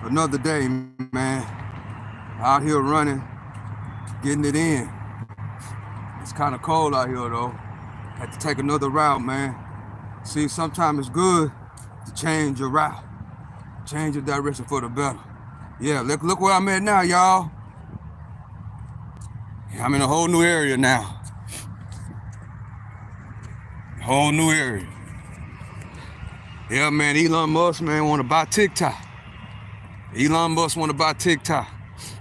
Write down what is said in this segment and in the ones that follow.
Another day, man. Out here running, getting it in. It's kind of cold out here, though. Had to take another route, man. See, sometimes it's good to change your route, change your direction for the better. Yeah, look where I'm at now, y'all. I'm in a whole new area now. Whole new area. Yeah, man, Elon Musk, man, want to buy TikTok. Elon Musk want to buy TikTok.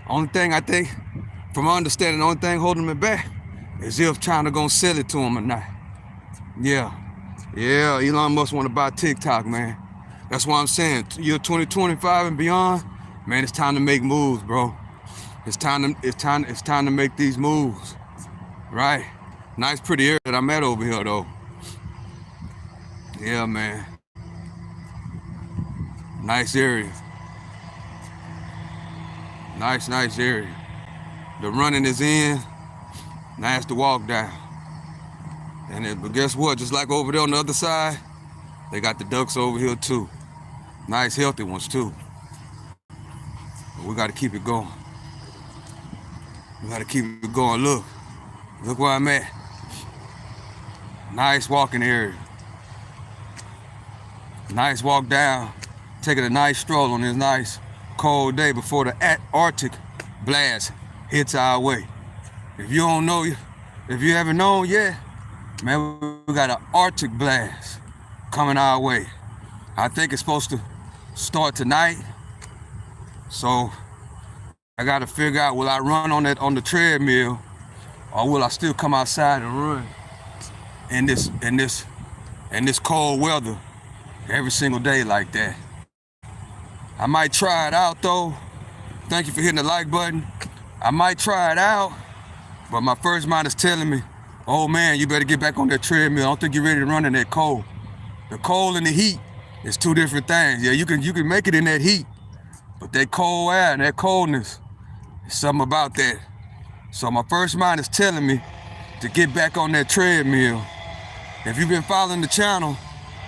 Only thing I think, from my understanding, the only thing holding him back is if China gonna sell it to him or not. Yeah, Elon Musk want to buy TikTok, man. That's why I'm saying, year 2025 and beyond, man, it's time to make moves, bro. It's time to make these moves, right? Nice, pretty area that I'm at over here, though. Yeah, man. Nice area. Nice area. The running is in. Now it's the walk down. But guess what? Just like over there on the other side, they got the ducks over here too. Nice, healthy ones too. But we got to keep it going. We got to keep it going. Look where I'm at. Nice walking area. Nice walk down. Taking a nice stroll on this nice cold day before the Arctic blast hits our way. If you don't know, if you haven't known yet, man, we got an Arctic blast coming our way. I think it's supposed to start tonight. So I got to figure out, will I run on the treadmill, or will I still come outside and run in this cold weather every single day like that? I might try it out though. Thank you for hitting the like button. I might try it out, but my first mind is telling me, oh man, you better get back on that treadmill. I don't think you're ready to run in that cold. The cold and the heat is two different things. Yeah, you can make it in that heat, but that cold air and that coldness, there's something about that. So my first mind is telling me to get back on that treadmill. If you've been following the channel,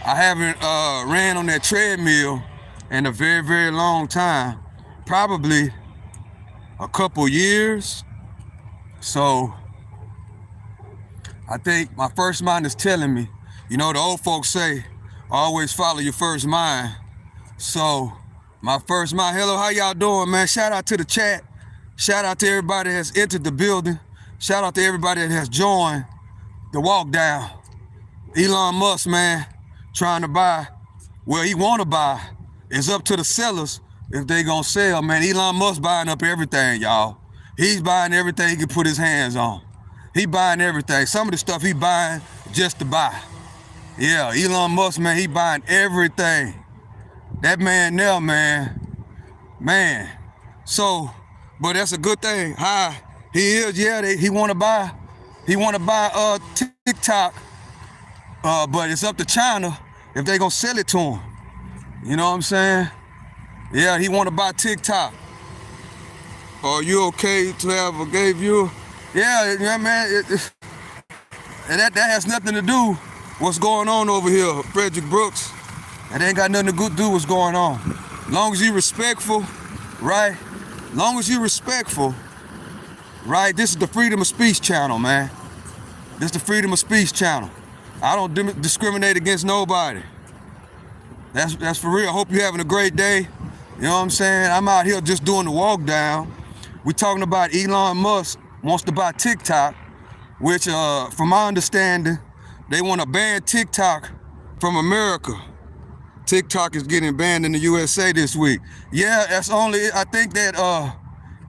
I haven't ran on that treadmill in a very, very long time, probably a couple years. So I think my first mind is telling me, you know, the old folks say, always follow your first mind. So my first mind, hello, how y'all doing, man? Shout out to the chat. Shout out to everybody that has entered the building. Shout out to everybody that has joined the walk down. Elon Musk, man, trying to buy where he want to buy. It's up to the sellers if they gonna sell, man. Elon Musk buying up everything, y'all. He's buying everything he can put his hands on. He buying everything. Some of the stuff he buying just to buy. Yeah, Elon Musk, man, he buying everything. That man there, man. So, but that's a good thing. Hi, he is, yeah, he wanna buy TikTok, but it's up to China if they gonna sell it to him. You know what I'm saying? Yeah, he want to buy TikTok. Are you okay to have a gay viewer? Yeah, man. That has nothing to do what's going on over here, Frederick Brooks. It ain't got nothing to do with what's going on. Long as you respectful, right? Long as you respectful, right? This is the freedom of speech channel, man. This is the freedom of speech channel. I don't discriminate against nobody. That's for real. I hope you're having a great day. You know what I'm saying? I'm out here just doing the walk down. We're talking about Elon Musk wants to buy TikTok, which, from my understanding, they want to ban TikTok from America. TikTok is getting banned in the USA this week. Yeah, that's only, I think that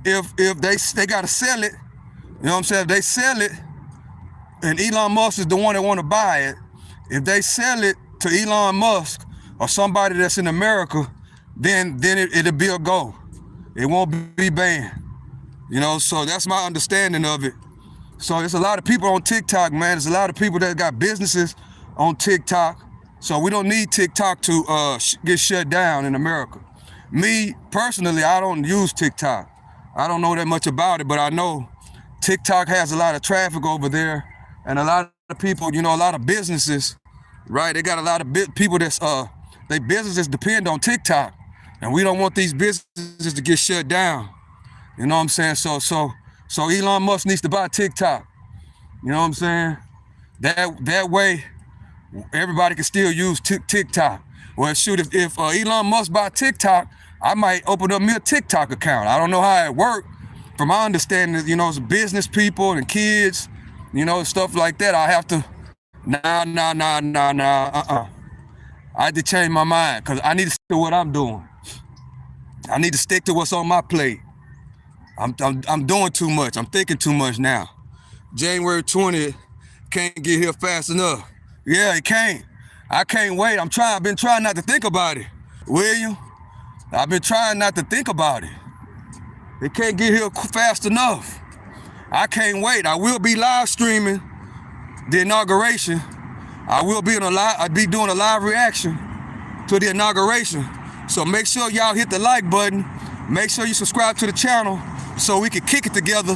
if they got to sell it, you know what I'm saying? If they sell it, and Elon Musk is the one that want to buy it, if they sell it to Elon Musk, or somebody that's in America, then it'll be a go. It won't be banned. You know, so that's my understanding of it. So there's a lot of people on TikTok, man. There's a lot of people that got businesses on TikTok. So we don't need TikTok to get shut down in America. Me, personally, I don't use TikTok. I don't know that much about it, but I know TikTok has a lot of traffic over there, and a lot of people, you know, a lot of businesses, right? They got a lot of people that's, they businesses depend on TikTok. And we don't want these businesses to get shut down. You know what I'm saying? So Elon Musk needs to buy TikTok. You know what I'm saying? That way, everybody can still use TikTok. Well, shoot, if Elon Musk buy TikTok, I might open up me a TikTok account. I don't know how it works. From my understanding, you know, it's business people and kids, you know, stuff like that. I have to, I had to change my mind because I need to stick to what I'm doing. I need to stick to what's on my plate. I'm doing too much. I'm thinking too much now. January 20th can't get here fast enough. Yeah, it can't. I can't wait. I've been trying not to think about it. William, I've been trying not to think about it. It can't get here fast enough. I can't wait. I will be live streaming the inauguration. I'll be doing a live reaction to the inauguration. So make sure y'all hit the like button. Make sure you subscribe to the channel so we can kick it together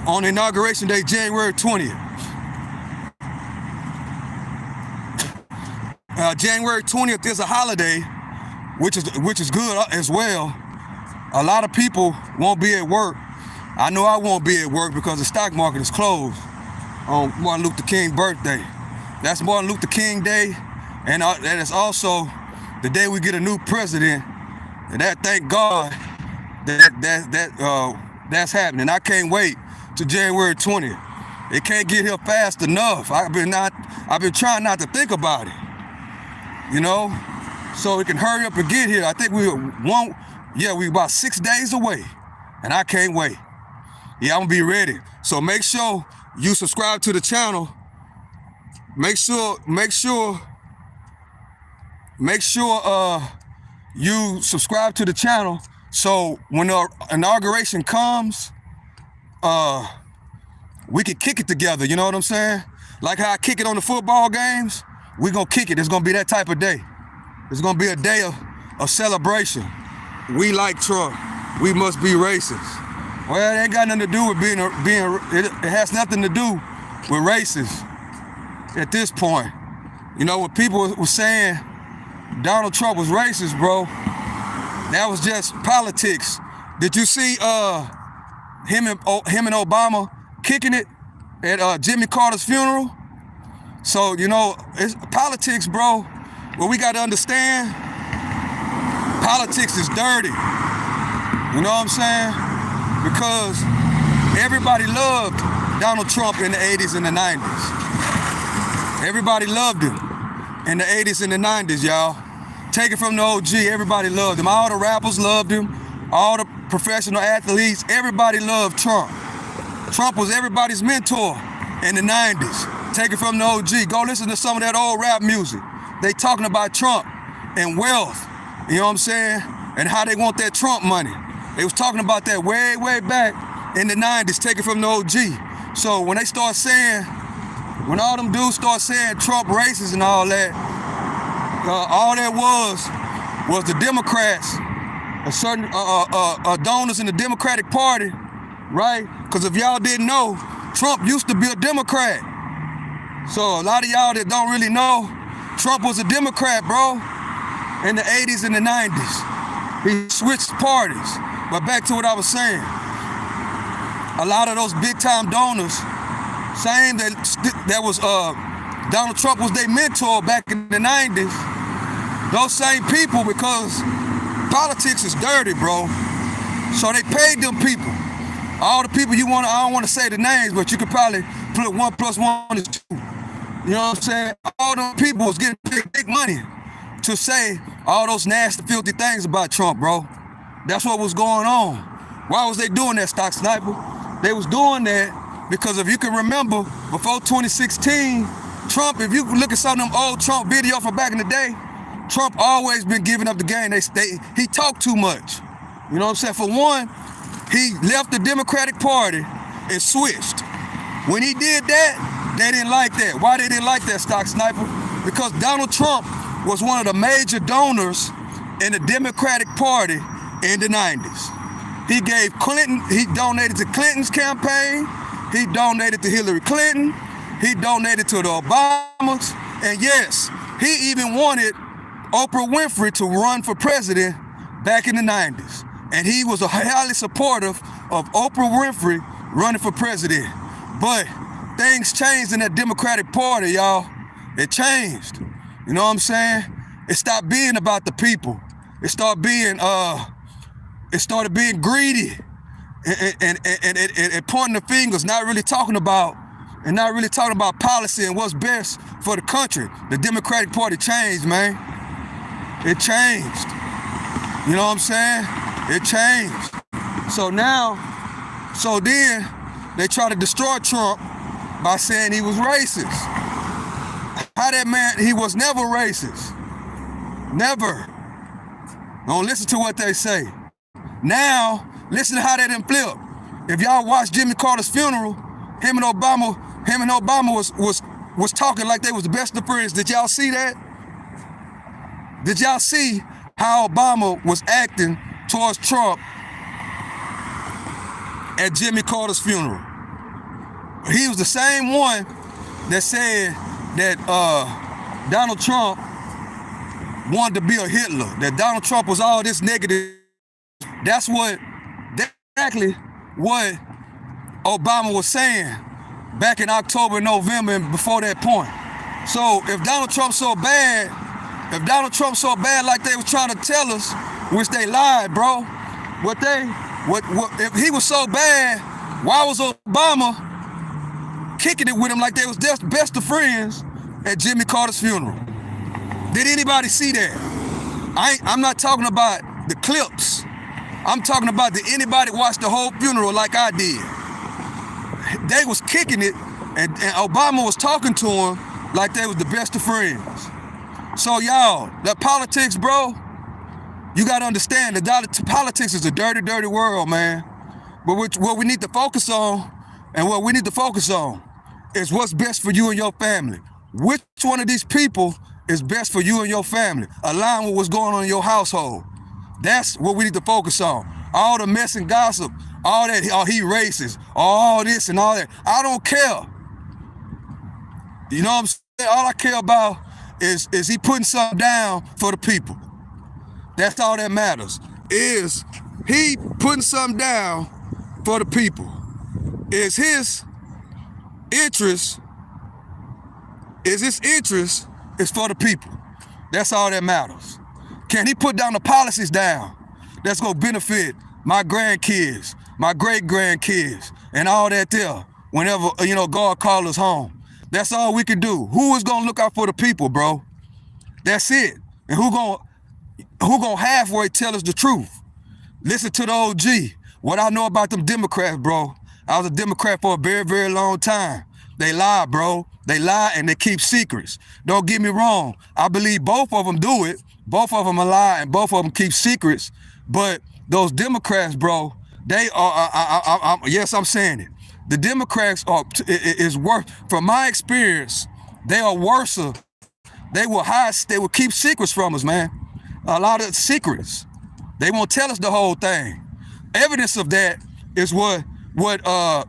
on inauguration day, January 20th. January 20th is a holiday, which is good as well. A lot of people won't be at work. I know I won't be at work because the stock market is closed on Martin Luther King's birthday. That's Martin Luther King Day, and that is also the day we get a new president. And thank God that's happening. I can't wait to January 20th. It can't get here fast enough. I've been trying not to think about it, you know, so it can hurry up and get here. I think we about 6 days away, and I can't wait. Yeah, I'm gonna be ready. So make sure you subscribe to the channel. Make sure you subscribe to the channel so when the inauguration comes, we can kick it together, you know what I'm saying? Like how I kick it on the football games, we gonna kick it. It's gonna be that type of day. It's gonna be a day of celebration. We like Trump. We must be racist. Well, it ain't got nothing to do with it has nothing to do with racist at this point. You know, when people were saying Donald Trump was racist, bro, that was just politics. Did you see him and Obama kicking it at Jimmy Carter's funeral? So, you know, it's politics, bro. What we got to understand, politics is dirty. You know what I'm saying? Because everybody loved Donald Trump in the 80s and the 90s. Everybody loved him in the 80s and the 90s, y'all. Take it from the OG, everybody loved him. All the rappers loved him. All the professional athletes, everybody loved Trump. Trump was everybody's mentor in the 90s. Take it from the OG. Go listen to some of that old rap music. They talking about Trump and wealth, you know what I'm saying? And how they want that Trump money. They was talking about that way, way back in the 90s. Take it from the OG. So when they start saying, when all them dudes start saying Trump racist and all that was the Democrats, certain donors in the Democratic Party, right? Because if y'all didn't know, Trump used to be a Democrat. So a lot of y'all that don't really know, Trump was a Democrat, bro, in the 80s and the 90s. He switched parties. But back to what I was saying, a lot of those big-time donors saying that was Donald Trump was their mentor back in the 90s. Those same people, because politics is dirty, bro. So they paid them people. All the people I don't want to say the names, but you could probably put 1 + 1 is 2. You know what I'm saying? All them people was getting big money to say all those nasty, filthy things about Trump, bro. That's what was going on. Why was they doing that, Stock Sniper? They was doing that because if you can remember, before 2016, Trump, if you look at some of them old Trump videos from back in the day, Trump always been giving up the game. He talked too much. You know what I'm saying? For one, he left the Democratic Party and switched. When he did that, they didn't like that. Why they didn't like that, Stock Sniper? Because Donald Trump was one of the major donors in the Democratic Party in the 90s. He donated to Clinton's campaign. He donated to Hillary Clinton. He donated to the Obamas. And yes, he even wanted Oprah Winfrey to run for president back in the 90s. And he was a highly supportive of Oprah Winfrey running for president. But things changed in that Democratic Party, y'all. It changed. You know what I'm saying? It stopped being about the people. It started being greedy and pointing the fingers, not really talking about policy and what's best for the country. The Democratic Party changed, man. It changed. You know what I'm saying? It changed. So then they try to destroy Trump by saying he was racist. How that man, he was never racist. Never. Don't listen to what they say. Now, listen to how that didn't flip. If y'all watch Jimmy Carter's funeral, him and Obama was talking like they was the best of friends. Did y'all see that? Did y'all see how Obama was acting towards Trump at Jimmy Carter's funeral? He was the same one that said that Donald Trump wanted to be a Hitler, that Donald Trump was all this negative. That's exactly what Obama was saying back in October, November, and before that point. So if Donald Trump's so bad like they was trying to tell us, which they lied, bro. If he was so bad, why was Obama kicking it with him like they was best of friends at Jimmy Carter's funeral? Did anybody see that? I'm not talking about the clips. I'm talking about did anybody watch the whole funeral like I did? They was kicking it, and Obama was talking to him like they was the best of friends. So y'all, that politics, bro, you gotta understand that politics is a dirty, dirty world, man. But what we need to focus on, is what's best for you and your family. Which one of these people is best for you and your family? Align with what's going on in your household. That's what we need to focus on. All the mess and gossip, all that, oh, he racist, all this and all that. I don't care. You know what I'm saying? All I care about is he putting something down for the people. That's all that matters. Is he putting something down for the people? Is his interest is for the people? That's all that matters. Can he put down the policies down that's gonna benefit my grandkids, my great-grandkids, and all that there whenever, God calls us home? That's all we can do. Who is gonna look out for the people, bro? That's it. And who gonna halfway tell us the truth? Listen to the OG. What I know about them Democrats, bro. I was a Democrat for a very, very long time. They lie, bro. They lie and they keep secrets. Don't get me wrong. I believe both of them do it. Both of them lie and both of them keep secrets. But those Democrats, bro, they are, yes, I'm saying it. The Democrats is worse. From my experience, they are worse. They will keep secrets from us, man. A lot of secrets. They won't tell us the whole thing. Evidence of that is what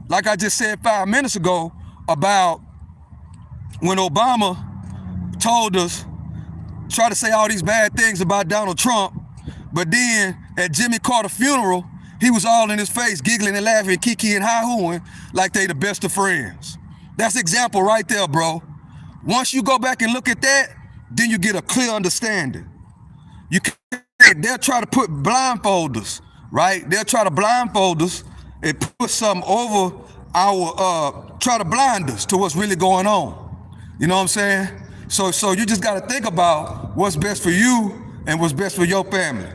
like I just said 5 minutes ago about when Obama told us, try to say all these bad things about Donald Trump, but then at Jimmy Carter's funeral, he was all in his face, giggling and laughing, kiki and hi-hooing like they the best of friends. That's example right there, bro. Once you go back and look at that, then you get a clear understanding. They'll try to put blindfolders, right? They'll try to blindfold us and put something over try to blind us to what's really going on. You know what I'm saying? So you just gotta think about what's best for you and what's best for your family.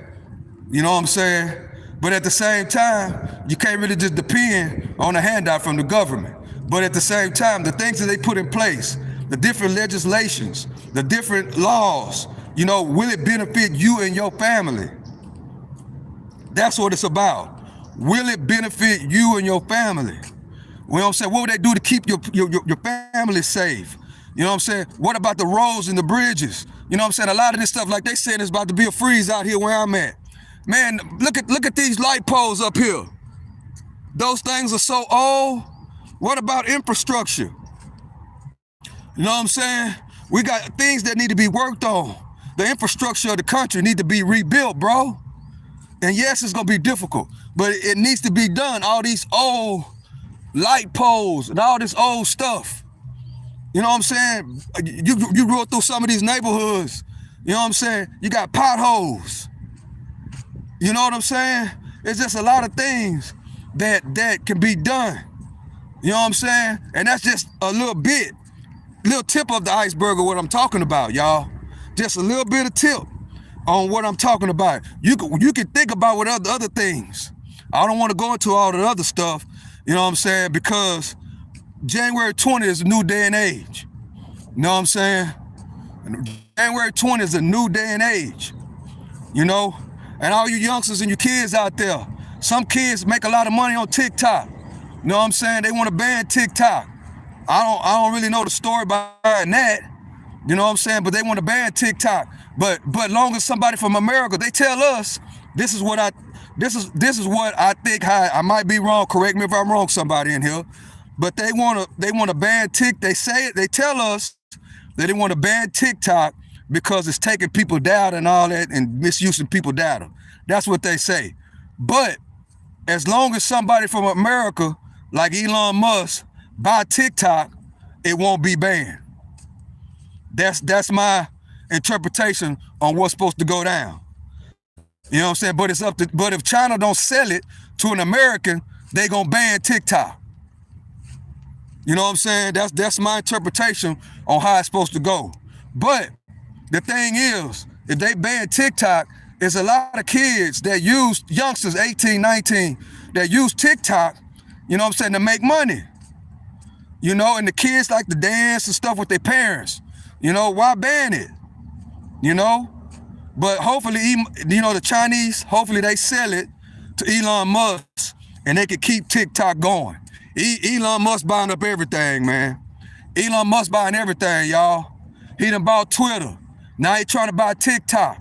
You know what I'm saying? But at the same time, you can't really just depend on a handout from the government. But at the same time, the things that they put in place, the different legislations, the different laws, will it benefit you and your family? That's what it's about. Will it benefit you and your family? You know what I'm saying? What would they do to keep your family safe? You know what I'm saying? What about the roads and the bridges? You know what I'm saying? A lot of this stuff, like they saying, is about to be a freeze out here where I'm at. Man, look at these light poles up here. Those things are so old. What about infrastructure? You know what I'm saying? We got things that need to be worked on. The infrastructure of the country need to be rebuilt, bro. And yes, it's gonna be difficult, but it needs to be done. All these old light poles and all this old stuff. You know what I'm saying? You roll through some of these neighborhoods. You know what I'm saying? You got potholes. You know what I'm saying? It's just a lot of things that can be done. You know what I'm saying? And that's just a little tip of the iceberg of what I'm talking about, y'all. Just a little bit of tip on what I'm talking about. You can think about what other things. I don't want to go into all the other stuff, you know what I'm saying? Because January 20th is a new day and age. You know what I'm saying? January 20th is a new day and age, you know? And all you youngsters and you kids out there, some kids make a lot of money on TikTok. You know what I'm saying? They want to ban TikTok. I don't really know the story behind that. You know what I'm saying? But they want to ban TikTok. But long as somebody from America, they tell us this is what I think. I might be wrong. Correct me if I'm wrong, somebody in here. But they want to ban TikTok. They say it. They tell us that they want to ban TikTok because it's taking people data and all that and misusing people data. That's what they say. But as long as somebody from America, like Elon Musk, buy TikTok, it won't be banned. That's my interpretation on what's supposed to go down. You know what I'm saying? But it's up to. But if China don't sell it to an American, they gonna ban TikTok. You know what I'm saying? That's my interpretation on how it's supposed to go. But the thing is, if they ban TikTok, there's a lot of kids that use, youngsters, 18, 19, that use TikTok, you know what I'm saying, to make money. You know, and the kids like to dance and stuff with their parents. You know, why ban it? You know? But hopefully, you know, the Chinese, hopefully they sell it to Elon Musk and they can keep TikTok going. Elon Musk buying up everything, man. Elon Musk buying everything, y'all. He done bought Twitter. Now he trying to buy TikTok.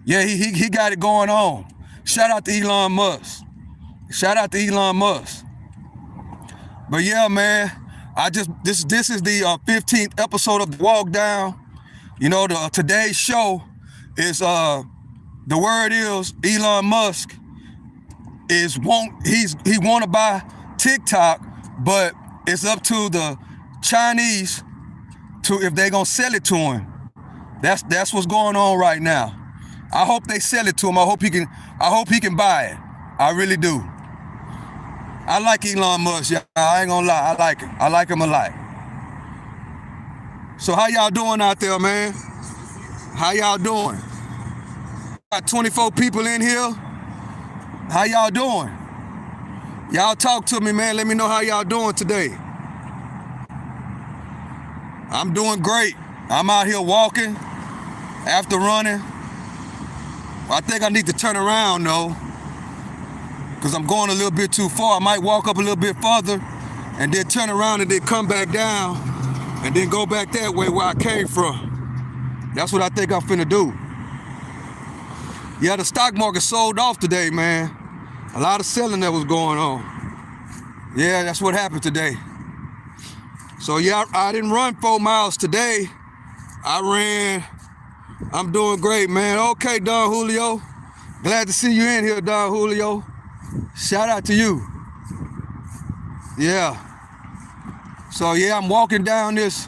Yeah, he got it going on. Shout out to Elon Musk. Shout out to Elon Musk. But yeah, man, this is the 15th episode of the Walk Down. You know, today's show is the word is Elon Musk he want to buy TikTok, but it's up to the Chinese if they gonna sell it to him. That's what's going on right now. I hope they sell it to him. I hope he can buy it. I really do. I like Elon Musk, y'all. I ain't gonna lie. I like him. I like him a lot. So how y'all doing out there, man? How y'all doing? Got 24 people in here. How y'all doing? Y'all talk to me, man. Let me know how y'all doing today. I'm doing great. I'm out here walking after running. I think I need to turn around, though, because I'm going a little bit too far. I might walk up a little bit further and then turn around and then come back down and then go back that way where I came from. That's what I think I'm finna do. Yeah, the stock market sold off today, man. A lot of selling that was going on. Yeah, that's what happened today. So yeah, I didn't run 4 miles today. I'm doing great, man. Okay, Don Julio. Glad to see you in here, Don Julio. Shout out to you. Yeah. So yeah, I'm walking down this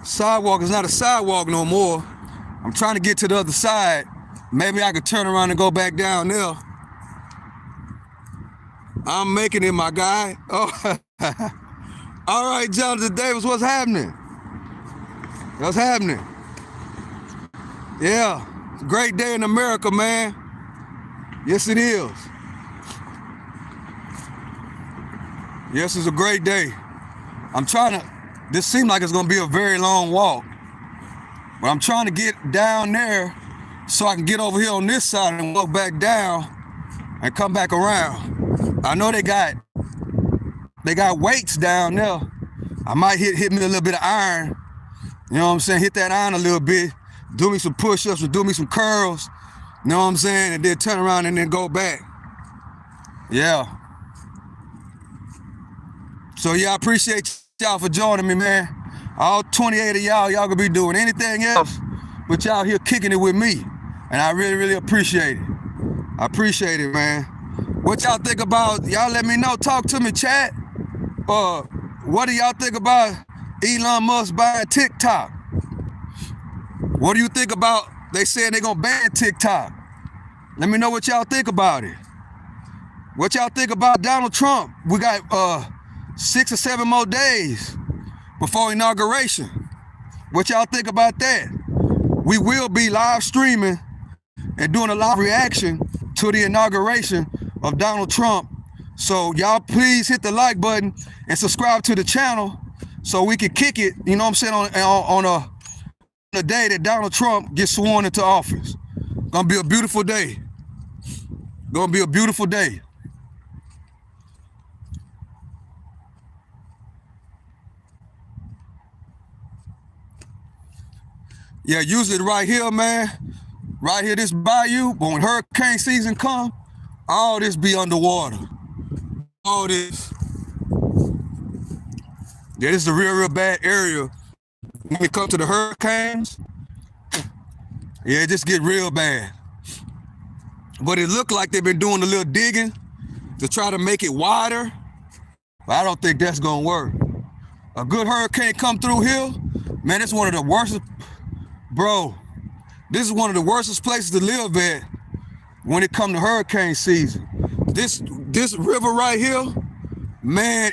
sidewalk. It's not a sidewalk no more. I'm trying to get to the other side. Maybe I could turn around and go back down there. I'm making it, my guy. Oh, all right, Jonathan Davis, what's happening? What's happening? Yeah, it's a great day in America, man. Yes, it is. Yes, it's a great day. This seems like it's gonna be a very long walk, but I'm trying to get down there so I can get over here on this side and walk back down and come back around. I know they got weights down there. I might hit me a little bit of iron. You know what I'm saying? Hit that iron a little bit. Do me some push-ups or do me some curls. You know what I'm saying? And then turn around and then go back. Yeah. So yeah, I appreciate y'all for joining me, man. All 28 of y'all could be doing anything else, but y'all here kicking it with me. And I really, really appreciate it. I appreciate it, man. What y'all think about, y'all let me know, talk to me, chat. What do y'all think about Elon Musk buying TikTok? What do you think about, they said they're gonna ban TikTok? Let me know what y'all think about it. What y'all think about Donald Trump? We got 6 or 7 more days before inauguration. What y'all think about that? We will be live streaming and doing a live reaction to the inauguration of Donald Trump. So y'all please hit the like button and subscribe to the channel so we can kick it, you know what I'm saying, on the day that Donald Trump gets sworn into office. Gonna be a beautiful day. Gonna be a beautiful day. Yeah, usually right here, man. Right here, this bayou, but when hurricane season come, all this be underwater. All this. Yeah, this is a real bad area. When it comes to the hurricanes, yeah, it just get real bad. But it looked like they've been doing a little digging to try to make it wider. But I don't think that's gonna work. A good hurricane come through here, man, it's one of the worst, bro. This is one of the worst places to live at when it comes to hurricane season. This river right here, man,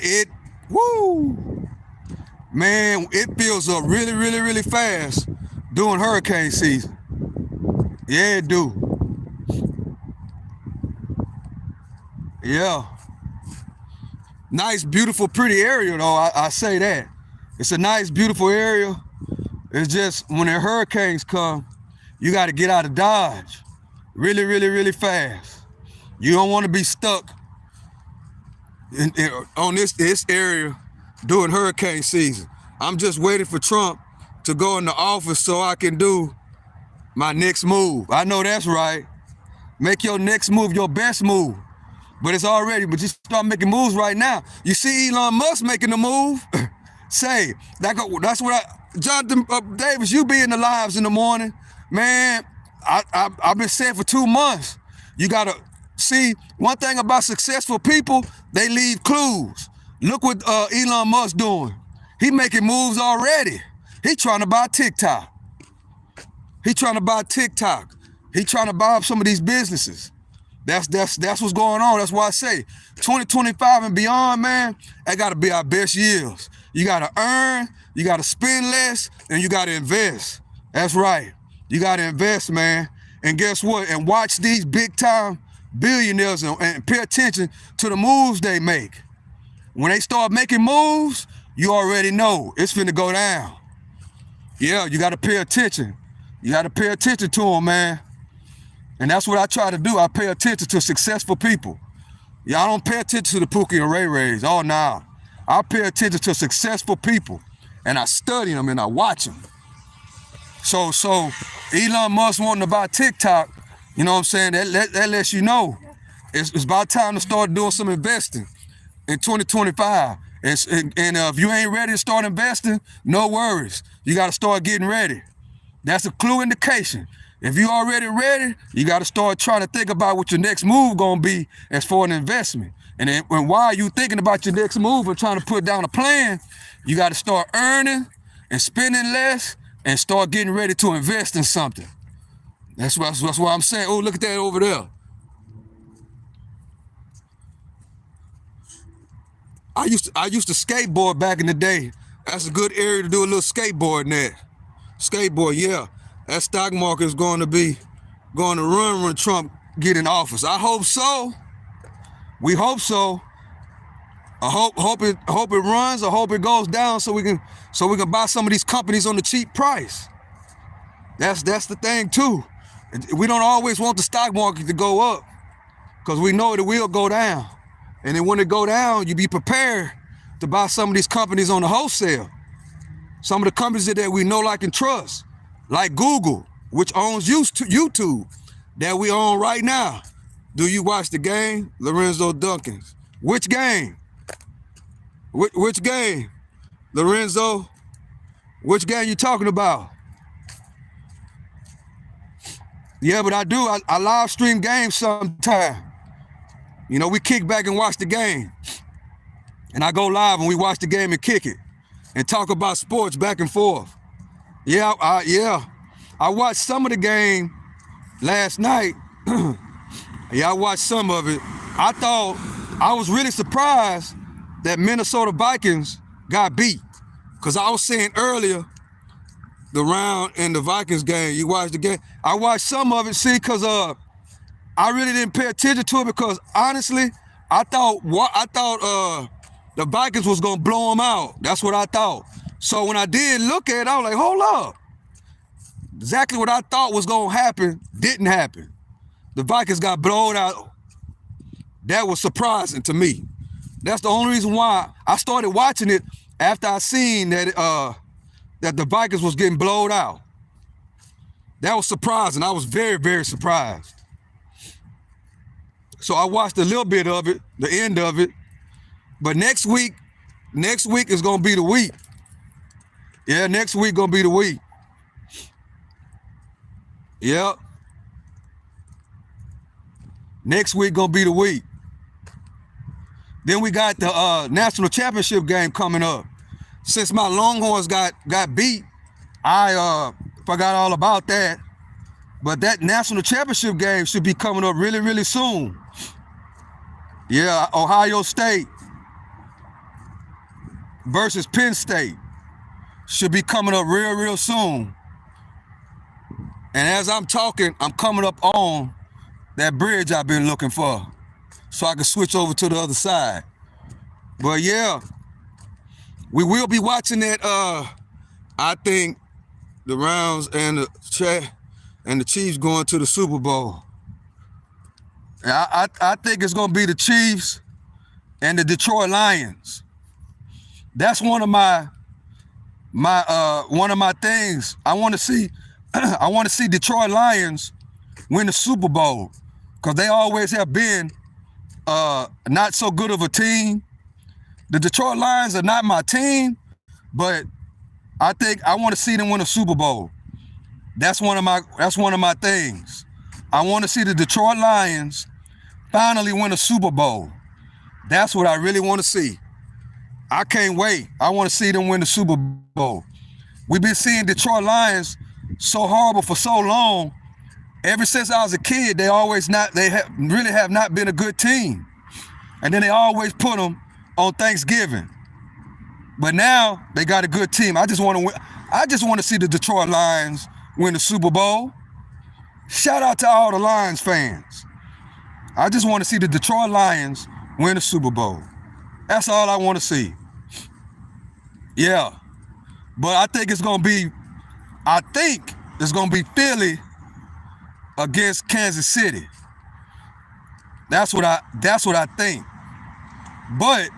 man, it fills up really fast during hurricane season. Yeah, it do. Yeah. Nice, beautiful, pretty area though, I say that. It's a nice, beautiful area. It's just when the hurricanes come, you got to get out of Dodge really fast. You don't want to be stuck on this area during hurricane season. I'm just waiting for Trump to go into office so I can do my next move. I know that's right. Make your next move your best move. But it's already, but you start making moves right now. You see Elon Musk making the move. Say, that's what Jonathan Davis, you be in the lives in the morning. Man, I've been saying for 2 months, you gotta see, one thing about successful people, they leave clues. Look what Elon Musk doing. He making moves already. He trying to buy TikTok. He trying to buy TikTok. He trying to buy up some of these businesses. That's what's going on. That's why I say 2025 and beyond, man, that gotta be our best years. You gotta earn, you gotta spend less, and you gotta invest. That's right. You gotta invest, man. And guess what? And watch these big time billionaires and pay attention to the moves they make. When they start making moves, you already know it's finna go down. Yeah, you gotta pay attention. You gotta pay attention to them, man. And that's what I try to do. I pay attention to successful people. Yeah, I don't pay attention to the Pookie and Ray Rays. Oh, nah. I pay attention to successful people. And I study them and I watch them. So Elon Musk wanting to buy TikTok, you know what I'm saying? That lets you know it's about time to start doing some investing in 2025. And if you ain't ready to start investing, no worries. You got to start getting ready. That's a clue indication. If you already ready, you got to start trying to think about what your next move gonna be as for an investment. And then while you thinking about your next move and trying to put down a plan, you got to start earning and spending less and start getting ready to invest in something. That's what I'm saying. Oh, look at that over there. I used to skateboard back in the day. That's a good area to do a little skateboarding at. Skateboard, yeah. That stock market is going to run when Trump get in office. I hope so. We hope so. I hope it runs. I hope it goes down so we can buy some of these companies on the cheap price. That's the thing too. We don't always want the stock market to go up because we know it will go down. And then when it go down, you be prepared to buy some of these companies on the wholesale. Some of the companies that we know, like, and trust. Like Google, which owns YouTube, that we own right now. Do you watch the game? Lorenzo Dunkins. Which game? Which game? Lorenzo, which game you talking about? Yeah, but I do. I live stream games sometime. You know, we kick back and watch the game. And I go live and we watch the game and kick it. And talk about sports back and forth. Yeah, I watched some of the game last night. Yeah, I watched some of it. I was really surprised that Minnesota Vikings got beat. Because I was saying earlier, the round in the Vikings game, you watched the game. I watched some of it, see, because I really didn't pay attention to it because honestly, I thought the Vikings was gonna blow them out. That's what I thought. So when I did look at it, I was like, hold up. Exactly what I thought was gonna happen didn't happen. The Vikings got blown out. That was surprising to me. That's the only reason why I started watching it after I seen that that the Vikings was getting blown out. That was surprising. I was very, very surprised. So I watched a little bit of it, the end of it. But next week is gonna be the week. Yeah, next week gonna be the week. Yep. Next week gonna be the week. Then we got the national championship game coming up. Since my Longhorns got beat, I forgot all about that. But that national championship game should be coming up really, really soon. Yeah, Ohio State versus Penn State should be coming up real, real soon. And as I'm talking, I'm coming up on that bridge I've been looking for so I can switch over to the other side. But yeah, we will be watching that, I think, the Browns and the Chiefs going to the Super Bowl. I think it's going to be the Chiefs and the Detroit Lions. That's one of my things. I want to see I want to see Detroit Lions win the Super Bowl because they always have been not so good of a team. The Detroit Lions are not my team, but I think I want to see them win a Super Bowl. That's one of my things. I want to see the Detroit Lions finally win a Super Bowl. That's what I really want to see. I can't wait. I want to see them win the Super Bowl. We've been seeing Detroit Lions so horrible for so long. Ever since I was a kid, they really have not been a good team. And then they always put them on Thanksgiving. But now they got a good team. I just want to see the Detroit Lions win the Super Bowl. Shout out to all the Lions fans. I just want to see the Detroit Lions win the Super Bowl. That's all I want to see. Yeah. But I think it's going to be Philly against Kansas City. That's what I think. But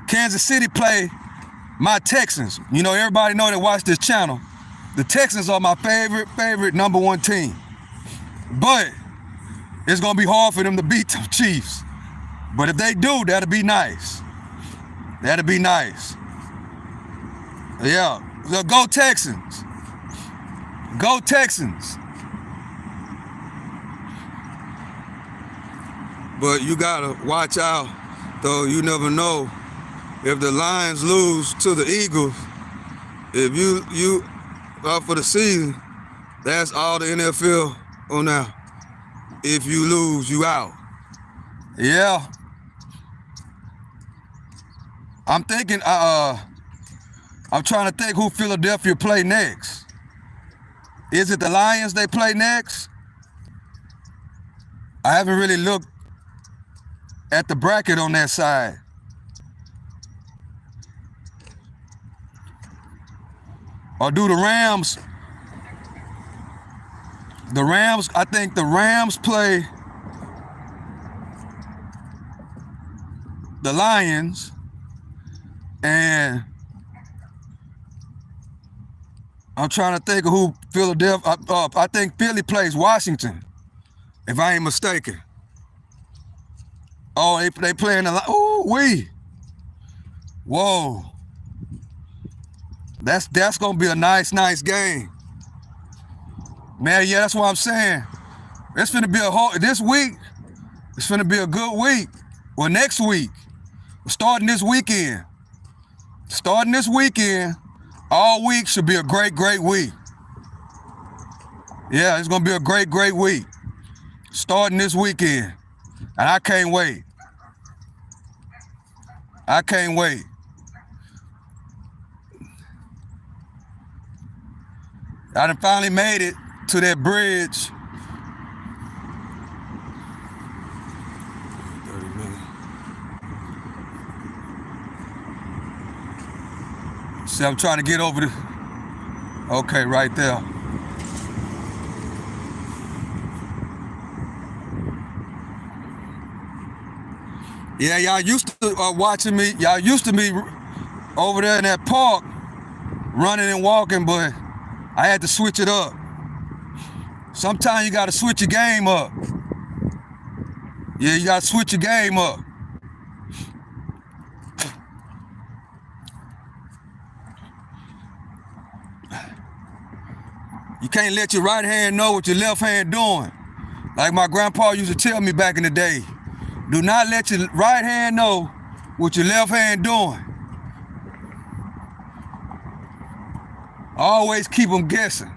Kansas City play my Texans. You know, everybody know that watch this channel. The Texans are my favorite #1 team. But it's gonna be hard for them to beat the Chiefs. But if they do, that'll be nice. That'll be nice. Yeah. So go Texans. Go Texans. But you gotta watch out, though. You never know if the Lions lose to the Eagles. If you out for the season, that's all the NFL on now. If you lose, you out. Yeah. I'm thinking. I'm trying to think who Philadelphia play next. Is it the Lions they play next? I haven't really looked at the bracket on that side. Or do the Rams? I think the Rams play the Lions, and I'm trying to think of who Philadelphia. I think Philly plays Washington, if I ain't mistaken. Oh, they playing a lot. Ooh, whoa. That's gonna be a nice game. Man, yeah, that's what I'm saying. It's finna be this week, it's finna be a good week. Well, next week, starting this weekend. Starting this weekend, all week should be a great, great week. Yeah, it's gonna be a great, great week. Starting this weekend. And I can't wait. I can't wait. I done finally made it to that bridge. 30 minutes. See, I'm trying to get over the, okay, right there. Yeah, y'all used to watching me. Y'all used to be over there in that park, running and walking, but I had to switch it up. Sometimes you gotta switch your game up. Yeah, you gotta switch your game up. You can't let your right hand know what your left hand doing. Like my grandpa used to tell me back in the day. Do not let your right hand know what your left hand doing. Always keep them guessing.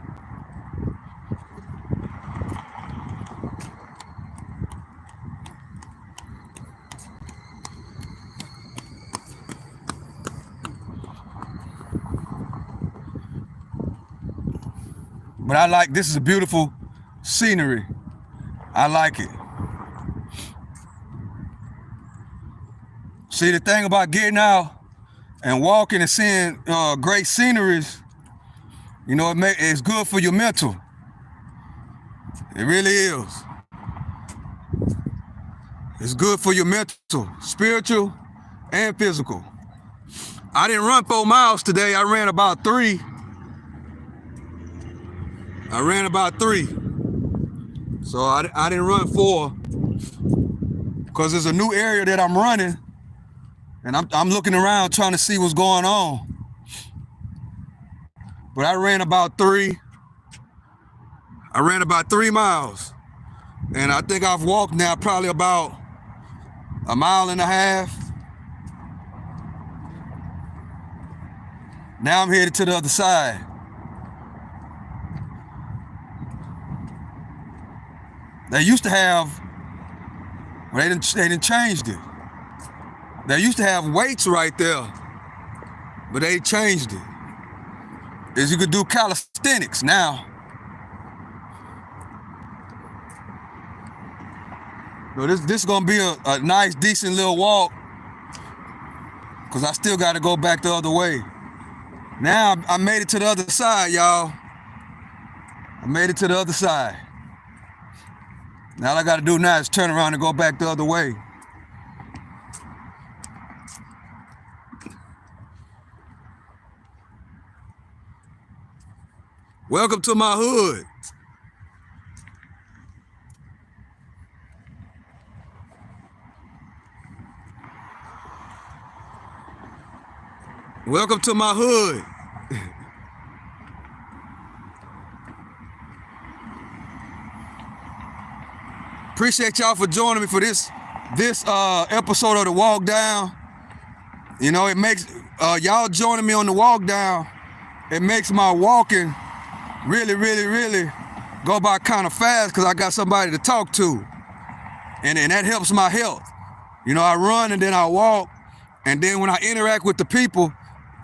But I like, this is a beautiful scenery. I like it. See, the thing about getting out and walking and seeing great sceneries, you know, it's good for your mental. It really is. It's good for your mental, spiritual, and physical. I didn't run 4 miles today. I ran about 3. So I didn't run 4 because there's a new area that I'm running. And I'm looking around trying to see what's going on. But I ran about 3. I ran about 3 miles. And I think I've walked now probably about 1.5 miles. Now I'm headed to the other side. They used to have, well, they didn't changed it. They used to have weights right there, but they changed it. Is you could do calisthenics now. So this is gonna be a nice, decent little walk, because I still gotta go back the other way. Now I made it to the other side, y'all. I made it to the other side. Now all I gotta do now is turn around and go back the other way. Welcome to my hood. Welcome to my hood. Appreciate y'all for joining me for this episode of the Walk Down. You know, it makes y'all joining me on the walk down. It makes my walking really, really, really go by kind of fast because I got somebody to talk to. And that helps my health. You know, I run and then I walk. And then when I interact with the people,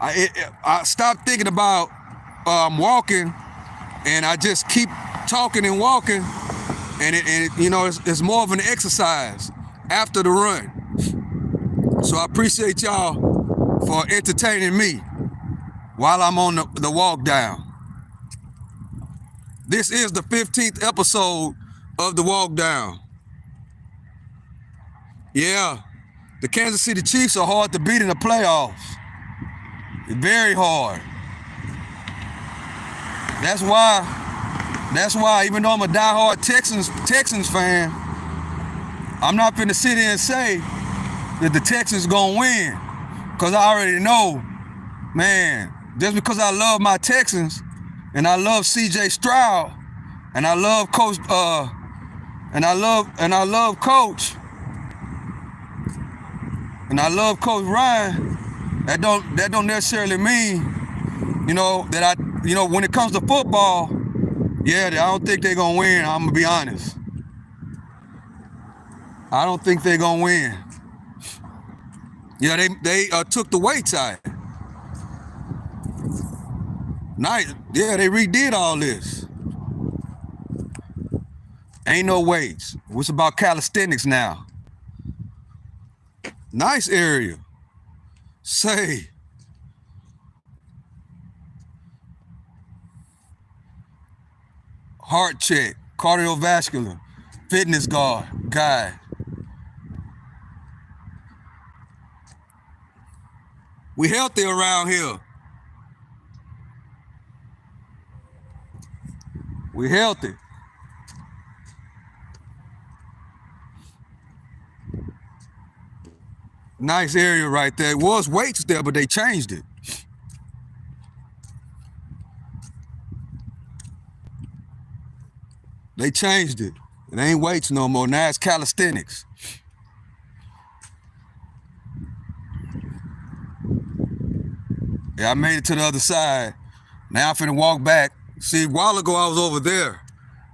I stop thinking about walking, and I just keep talking and walking. And it you know, it's more of an exercise after the run. So I appreciate y'all for entertaining me while I'm on the walk down. This is the 15th episode of the walk down. Yeah, the Kansas City Chiefs are hard to beat in the playoffs. Very hard. That's why even though I'm a diehard Texans fan, I'm not finna sit here and say that the Texans gonna win. Cause I already know, man, just because I love my Texans and I love CJ Stroud, And I love Coach, and I love Coach Ryan. That don't necessarily mean, that when it comes to football, yeah, I don't think they're gonna win. I'm gonna be honest. I don't think they're gonna win. Yeah, they took the weights out. Nice. Yeah, they redid all this. Ain't no weights. What's about calisthenics now? Nice area. Say. Heart check, cardiovascular, fitness guide. We healthy around here. We healthy. Nice area right there. It was weights there, but they changed it. They changed it. It ain't weights no more. Now it's calisthenics. Yeah, I made it to the other side. Now I'm finna walk back. See, a while ago I was over there.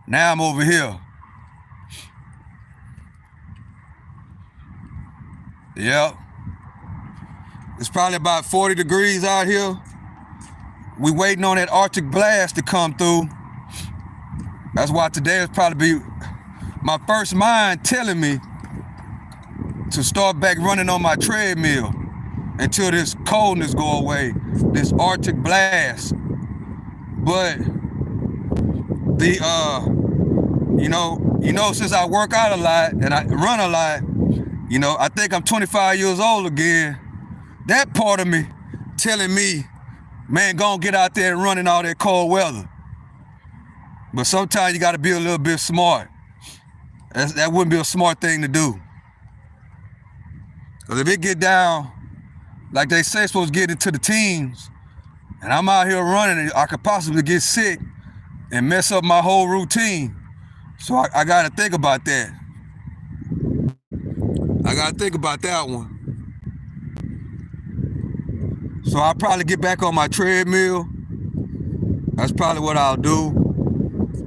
Now I'm over here. Yep. It's probably about 40 degrees out here. We waiting on that Arctic blast to come through. That's why today is probably be my first mind telling me to start back running on my treadmill until this coldness go away, this Arctic blast. But since I work out a lot and I run a lot, I think I'm 25 years old again. That part of me telling me, man, go and get out there and run in all that cold weather. But sometimes you got to be a little bit smart. That wouldn't be a smart thing to do. Because if it get down, like they say, it's supposed to get into the teens, and I'm out here running, I could possibly get sick and mess up my whole routine. So I got to think about that. I got to think about that one. So I'll probably get back on my treadmill. That's probably what I'll do.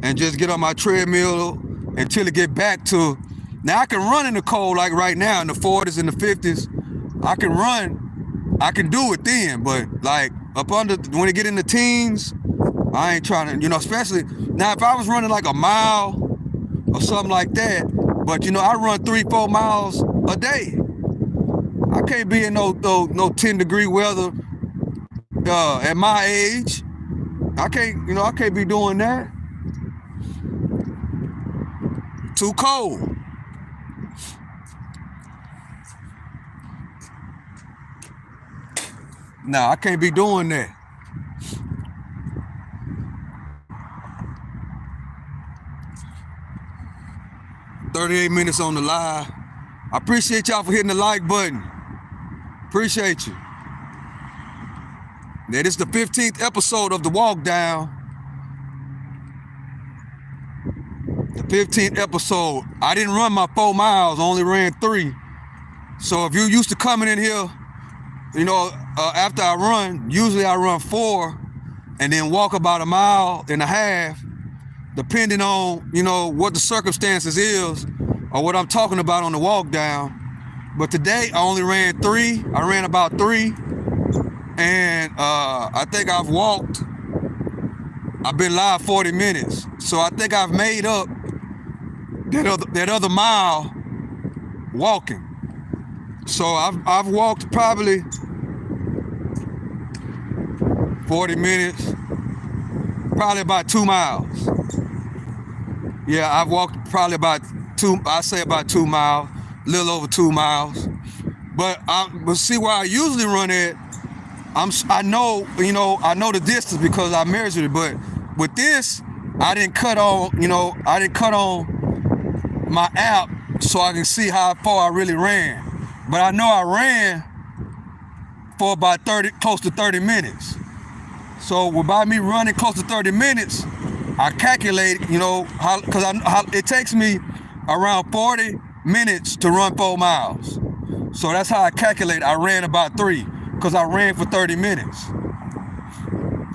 And just get on my treadmill until it get back to, now I can run in the cold like right now in the 40s and the 50s. I can run, I can do it then, but like when it get in the teens, I ain't trying to, especially, now if I was running like a mile or something like that, but I run 3-4 miles a day. I can't be in no 10-degree weather at my age. I can't be doing that. Too cold. No, I can't be doing that. "38 minutes on the live." I appreciate y'all for hitting the like button. Appreciate you. Now, this is the 15th episode of the walk down. The 15th episode. I didn't run my 4 miles, I only ran 3. So if you're used to coming in here, after I run, usually I run 4 and then walk about 1.5 miles, depending on, what the circumstances is or what I'm talking about on the walk down. But today I only ran 3. I ran about 3. And I think I've been live 40 minutes. So I think I've made up that other mile walking. So I've walked probably 40 minutes, probably about 2 miles. Yeah, I've walked probably about 2 miles, a little over 2 miles. But see where I usually run at, I know the distance because I measured it, but with this, I didn't cut on my app so I can see how far I really ran. But I know I ran for about close to 30 minutes. So by me running close to 30 minutes, I calculate, you know, because it takes me around 40 minutes to run 4 miles. So that's how I calculate. I ran about 3 because I ran for 30 minutes.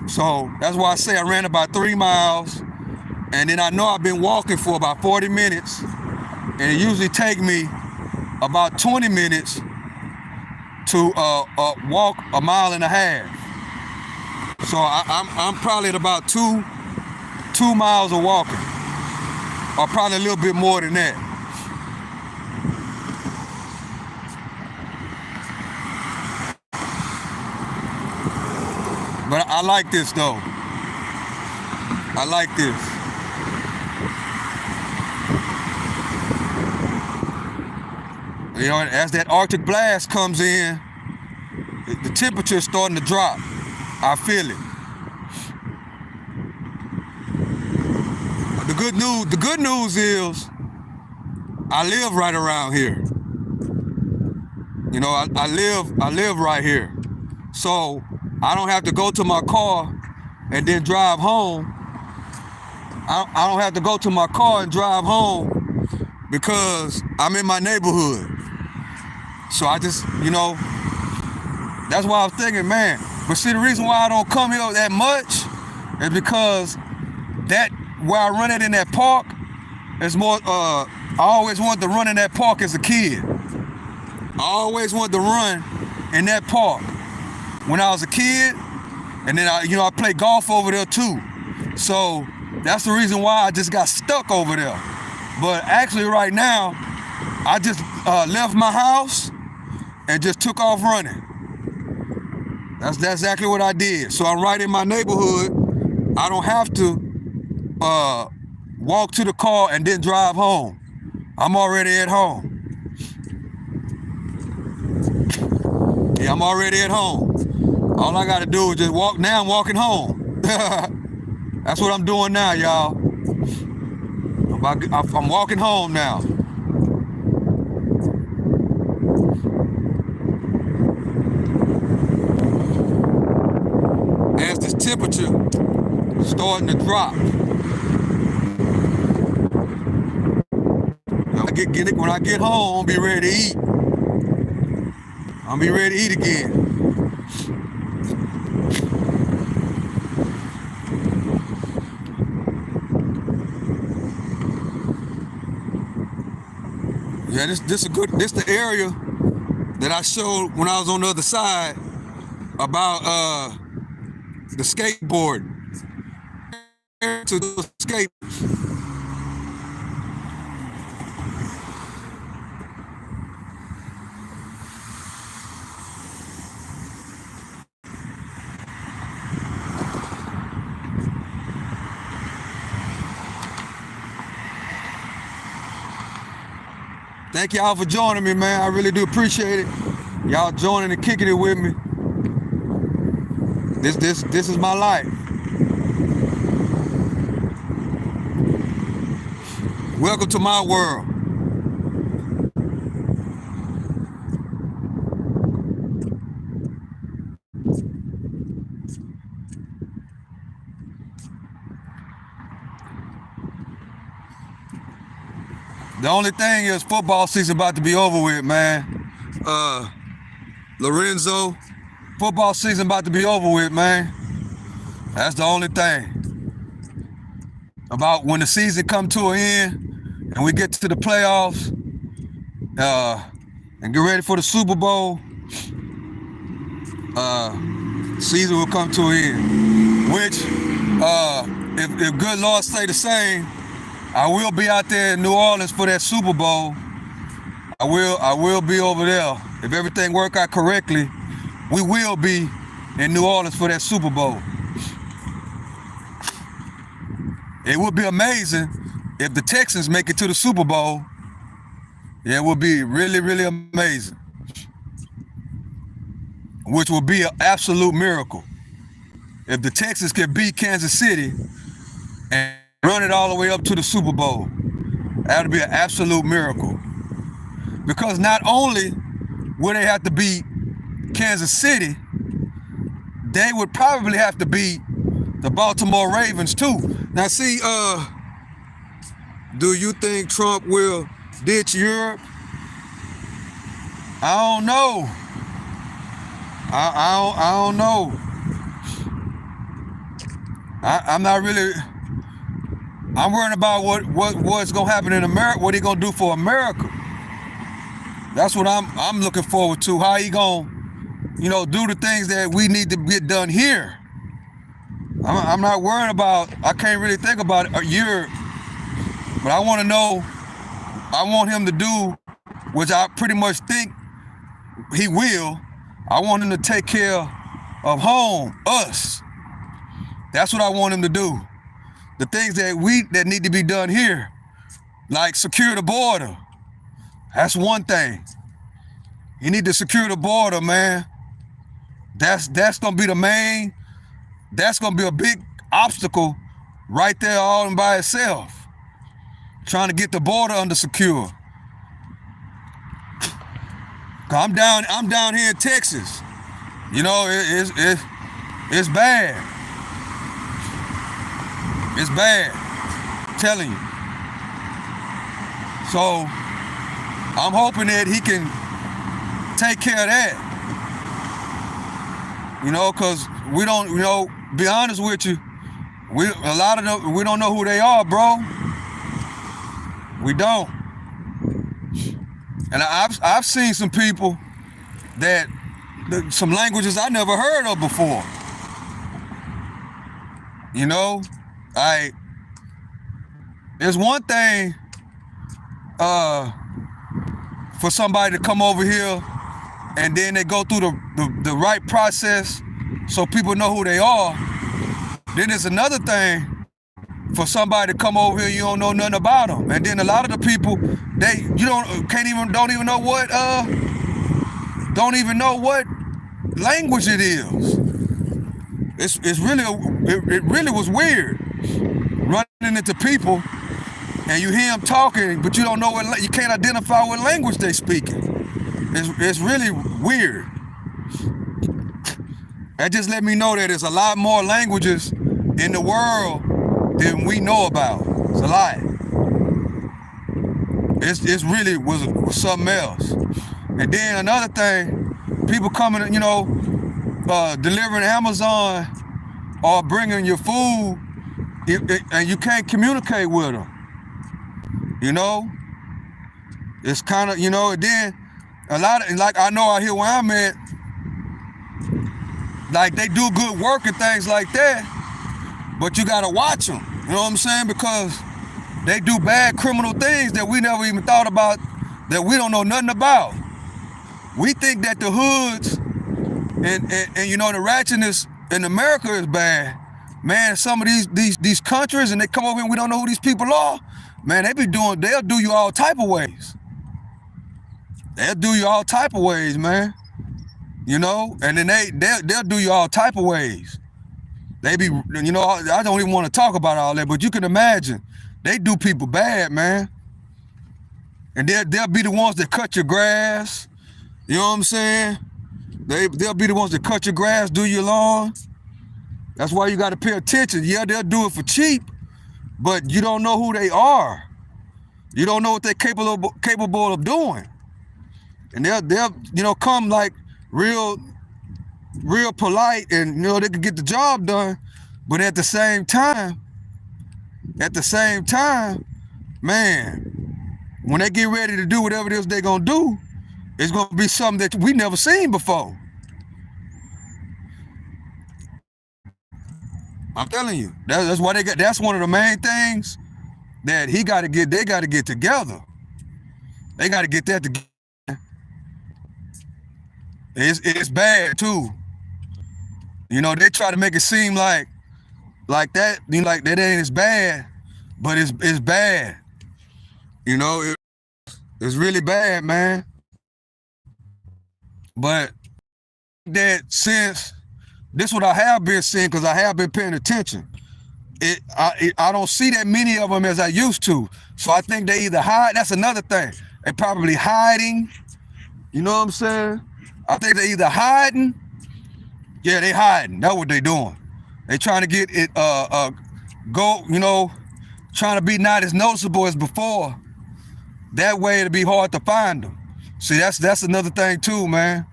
So that's why I say I ran about 3 miles. And then I know I've been walking for about 40 minutes. And it usually take me about 20 minutes to walk 1.5 miles. So I'm probably at about 2 miles of walking, or probably a little bit more than that. But I like this though. I like this. You know, as that Arctic blast comes in, the temperature is starting to drop. I feel it. The good news is I live right around here. You know, I live right here. So I don't have to go to my car and then drive home. I don't have to go to my car and drive home because I'm in my neighborhood. So I just, you know, that's why I was thinking, man. But see, the reason why I don't come here that much is because that where I run it in that park is more. I always wanted to run in that park as a kid. I always wanted to run in that park when I was a kid, and then I play golf over there too. So that's the reason why I just got stuck over there. But actually, right now, I just left my house and just took off running. That's exactly what I did. So I'm right in my neighborhood. I don't have to walk to the car and then drive home. I'm already at home. Yeah, I'm already at home. All I gotta do is just walk. Now I'm walking home. That's what I'm doing now, y'all. I'm walking home now. As this temperature starting to drop. When I get home, I'll be ready to eat. I'll be ready to eat again. Yeah, this the area that I showed when I was on the other side about the skateboard. To the skate. Thank y'all for joining me, man. I really do appreciate it. Y'all joining and kicking it with me. This is my life. Welcome to my world. The only thing is football season about to be over with, man. Lorenzo, football season about to be over with, man. That's the only thing. About when the season come to an end and we get to the playoffs and get ready for the Super Bowl, season will come to an end. Which, if good Lord stay the same, I will be out there in New Orleans for that Super Bowl. I will be over there. If everything work out correctly, we will be in New Orleans for that Super Bowl. It would be amazing if the Texans make it to the Super Bowl. Yeah, it would be really, really amazing. Which would be an absolute miracle. If the Texans can beat Kansas City and run it all the way up to the Super Bowl, that would be an absolute miracle. Because not only would they have to beat Kansas City, they would probably have to beat the Baltimore Ravens too. Now see, do you think Trump will ditch Europe? I don't know. I don't know. I'm not really. I'm worried about what's gonna happen in America. What he gonna do for America? That's what I'm looking forward to. How he gonna, do the things that we need to get done here. I'm not worried about. I can't really think about Europe, but I want to know. I want him to do, which I pretty much think he will. I want him to take care of home, us. That's what I want him to do. The things that need to be done here, like secure the border. That's one thing. You need to secure the border, man. That's gonna be the main. That's gonna be a big obstacle right there all by itself. Trying to get the border under secure. I'm down here in Texas. It's bad. It's bad. I'm telling you. So I'm hoping that he can take care of that. Cause we don't, be honest with you, we don't know who they are, bro. We don't. And I've seen some people some languages I never heard of before. There's one thing for somebody to come over here and then they go through the right process so people know who they are. Then there's another thing for somebody to come over here, you don't know nothing about them. And then a lot of the people, don't even know what language it is. It really was weird running into people and you hear them talking, but you don't know you can't identify what language they speaking. It's really weird. That just let me know that there's a lot more languages in the world than we know about. It's a lot. It's really was something else. And then another thing, people coming, delivering Amazon or bringing your food, and you can't communicate with them. It's kind of, and then a lot of, like I know out here where I'm at, like they do good work and things like that, but you gotta watch them. You know what I'm saying? Because they do bad criminal things that we never even thought about, that we don't know nothing about. We think that the hoods and the ratchetness in America is bad. Man, some of these countries, and they come over here and we don't know who these people are, man, they'll do you all type of ways. They'll do you all type of ways, man. And then they'll do you all type of ways. They be, I don't even want to talk about all that, but you can imagine, they do people bad, man. And they'll be the ones that cut your grass. You know what I'm saying? They'll be the ones that cut your grass, do your lawn. That's why you got to pay attention. Yeah, they'll do it for cheap, but you don't know who they are. You don't know what they're capable of doing. And they'll come like real polite, and they can get the job done, but at the same time, man, when they get ready to do whatever it is they're gonna do, it's gonna be something that we never seen before. I'm telling you, that's why that's one of the main things that they gotta get together. They gotta get that together. It's bad too. They try to make it seem like that, like that ain't as bad, but it's bad. It's really bad, man. But that since this is what I have been seeing, because I have been paying attention. I don't see that many of them as I used to. So I think they either hide. That's another thing. They probably hiding. You know what I'm saying? I think they either hiding. Yeah, they hiding. That's what they doing. They trying to get it go, trying to be not as noticeable as before. That way it'll be hard to find them. See, that's another thing too, man.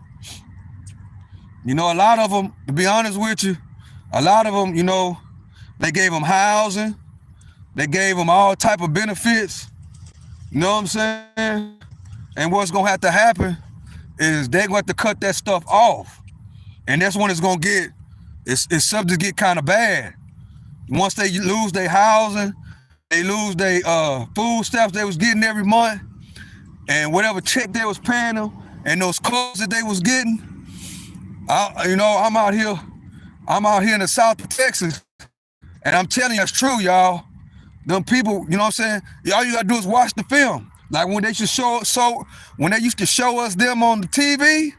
A lot of them, to be honest with you, a lot of them, they gave them housing, they gave them all type of benefits. You know what I'm saying? And what's gonna have to happen is they're going to cut that stuff off, and that's when it's gonna get, it's subject to get kind of bad. Once they lose their housing, they lose their food stamps they was getting every month, and whatever check they was paying them, and those clothes that they was getting. I'm out here in the south of Texas, and I'm telling you, it's true, y'all. Them people, you know what I'm saying? All you gotta do is watch the film. Like when they used to show us them on the TV,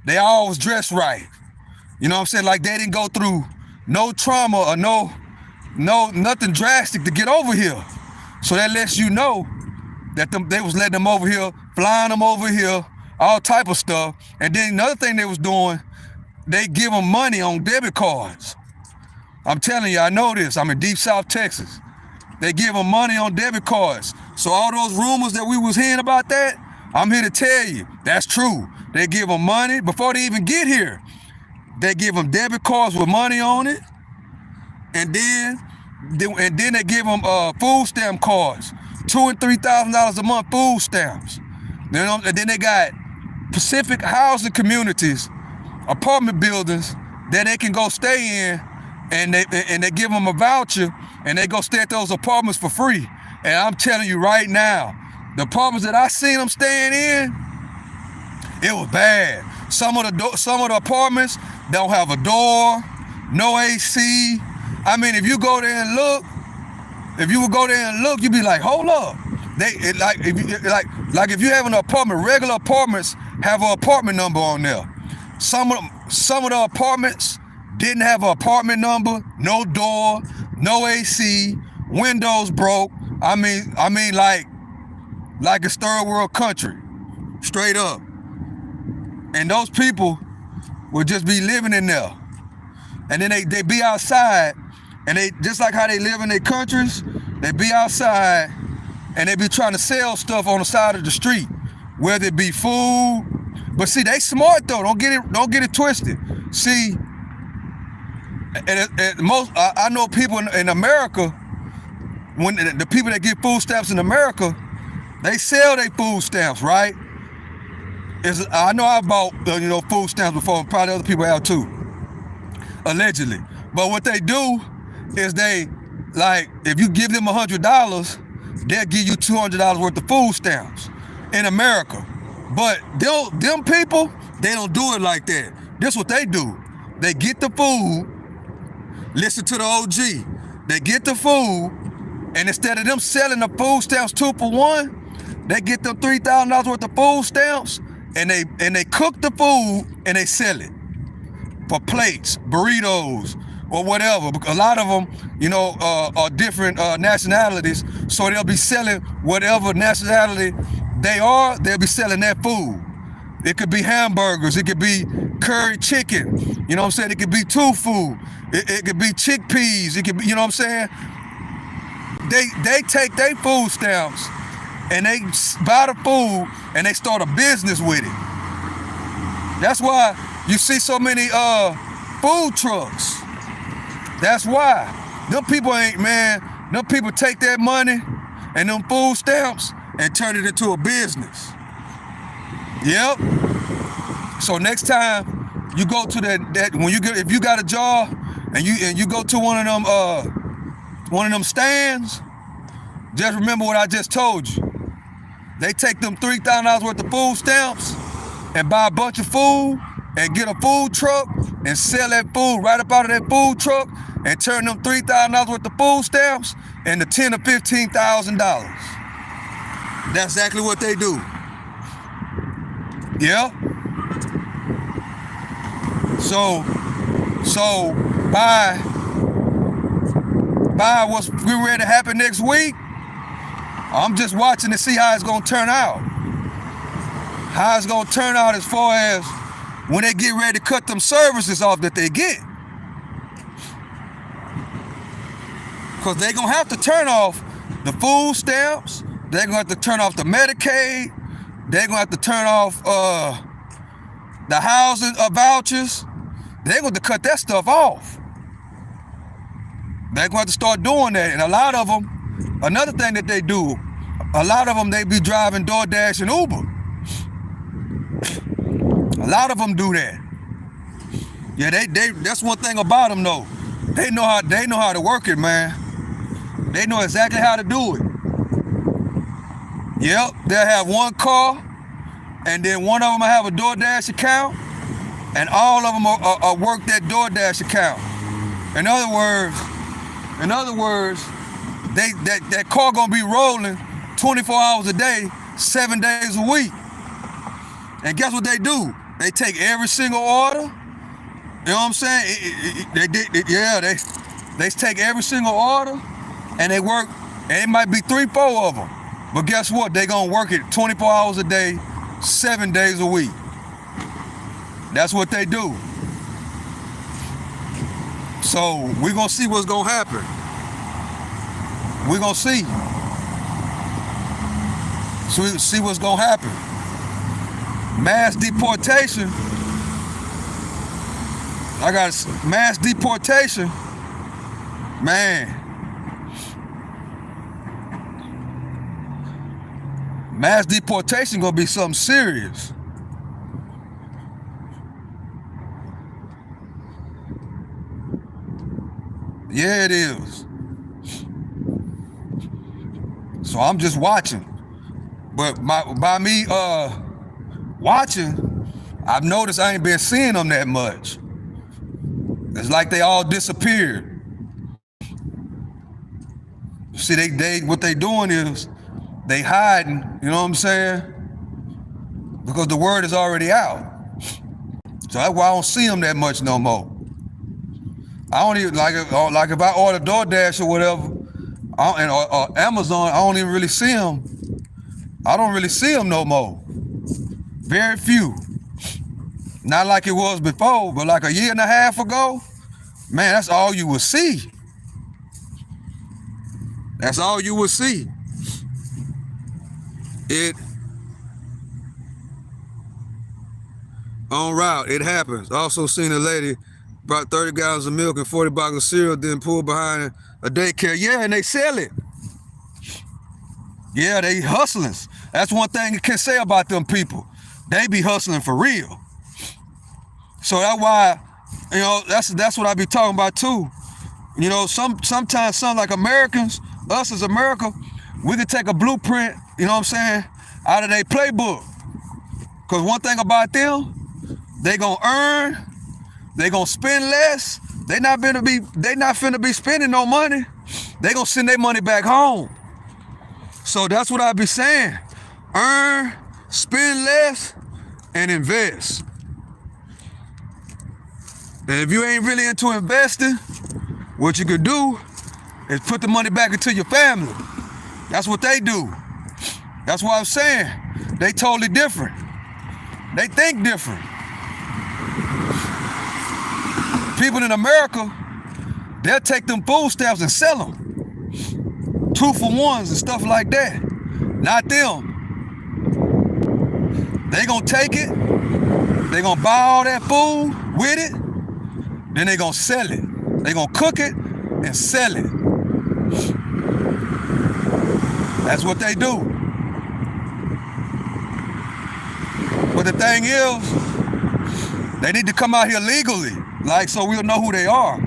they always dressed right. You know what I'm saying? Like they didn't go through no trauma or nothing drastic to get over here. So that lets you know that they was letting them over here, flying them over here, all type of stuff. And then another thing they was doing, they give them money on debit cards. I'm telling you, I know this. I'm in deep South Texas. They give them money on debit cards. So all those rumors that we was hearing about that, I'm here to tell you, that's true. They give them money before they even get here. They give them debit cards with money on it. And then they give them food stamp cards, $2,000 and $3,000 a month food stamps. And then they got Pacific housing communities, apartment buildings that they can go stay in, and they give them a voucher, and they go stay at those apartments for free. And I'm telling you right now, the apartments that I seen them staying in, it was bad. Some of the apartments don't have a door, no AC. I mean, if you go there and look, you be like, hold up. If you have an apartment, regular apartments have an apartment number on there. Some of the apartments didn't have an apartment number, no door, no AC, windows broke. I mean, like it's third world country, straight up. And those people would just be living in there. And then they be outside, and they, just like how they live in their countries, they be outside and they be trying to sell stuff on the side of the street, whether it be food. But see, they smart though. Don't get it twisted. See, I know people in America, when the people that get food stamps in America, they sell their food stamps, right? I know I bought food stamps before, probably other people have too, allegedly. But what they do is if you give them $100, they'll give you $200 worth of food stamps in America. But them people, they don't do it like that. This is what they do. They get the food, listen to the OG, they get the food, and instead of them selling the food stamps 2 for $1, they get them $3,000 worth of food stamps, and they cook the food and they sell it for plates, burritos, or whatever. A lot of them, are different nationalities, so they'll be selling whatever nationality they are. They'll be selling that food. It could be hamburgers, it could be curry chicken, you know what I'm saying? It could be tofu, it could be chickpeas, it could be, you know what I'm saying? They take their food stamps and they buy the food and they start a business with it. That's why you see so many food trucks. That's why. Them people them people take that money and them food stamps and turn it into a business. Yep. So next time you go to if you got a job and you go to one of them stands, just remember what I just told you. They take them $3,000 worth of food stamps and buy a bunch of food and get a food truck and sell that food right up out of that food truck and turn them $3,000 worth of food stamps into $10,000 or $15,000. That's exactly what they do. Yeah. So by what's getting ready to happen next week, I'm just watching to see how it's gonna turn out. How it's gonna turn out as far as when they get ready to cut them services off that they get. Because they're going to have to turn off the food stamps. They're going to have to turn off the Medicaid. They're going to have to turn off the housing vouchers. They're going to cut that stuff off. They're going to have to start doing that. And a lot of them, another thing that they do, a lot of them, they be driving DoorDash and Uber. A lot of them do that. Yeah, that's one thing about them though. They know how to work it, man. They know exactly how to do it. Yep, they'll have one car, and then one of them will have a DoorDash account, and all of them will work that DoorDash account. In other words, that car gonna be rolling 24 hours a day, 7 days a week. And guess what they do? They take every single order. You know what I'm saying? They take every single order, and they work. And it might be 3-4 of them, but guess what? They gonna work it 24 hours a day, 7 days a week. That's what they do. So we're gonna see what's gonna happen. We're gonna see. So we see what's gonna happen. Mass deportation. I got mass deportation. Man. Mass deportation gonna be something serious. Yeah, it is. So I'm just watching. But by me watching, I've noticed I ain't been seeing them that much. It's like they all disappeared. See, what they doing is they hiding, you know what I'm saying? Because the word is already out. So that's why I don't see them that much no more. I don't even, like if I order DoorDash or whatever, or Amazon, I don't even really see them. I don't really see them no more. Very few. Not like it was before, but like a year and a half ago, man, that's all you would see. That's all you would see. It on route, it happens. Also seen a lady brought 30 gallons of milk and 40 boxes of cereal, then pulled behind a daycare. Yeah, and they sell it. Yeah, they hustling. That's one thing you can say about them people. They be hustling for real. So that's why, you know, that's what I be talking about too. You know, sometimes some like Americans, us as America, we could take a blueprint, you know what I'm saying, out of their playbook. Cause one thing about them, they gonna earn, they gonna spend less. They not finna be spending no money. They gonna send their money back home. So that's what I be saying. Earn, spend less, and invest. And if you ain't really into investing, what you could do is put the money back into your family. That's what they do. That's what I'm saying. They totally different. They think different. People in America, they'll take them food stamps and sell them. 2-for-1s and stuff like that. Not them. They gonna take it, they gonna buy all that food with it, then they gonna sell it. They gonna cook it and sell it. That's what they do. But the thing is, they need to come out here legally, like so we'll know who they are.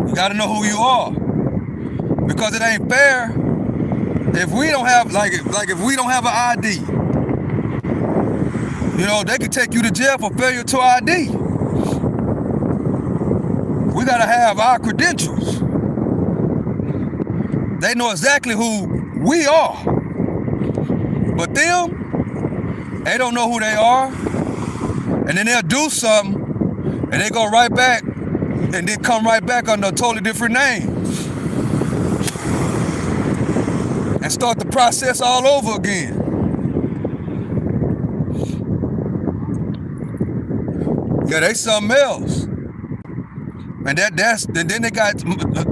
You gotta know who you are. Because it ain't fair if we don't have, if we don't have an ID. You know, they could take you to jail for failure to ID. We gotta have our credentials. They know exactly who we are. But them, they don't know who they are. And then they'll do something, and they go right back, and then come right back under a totally different name. And start the process all over again. Yeah, they something else. And then they got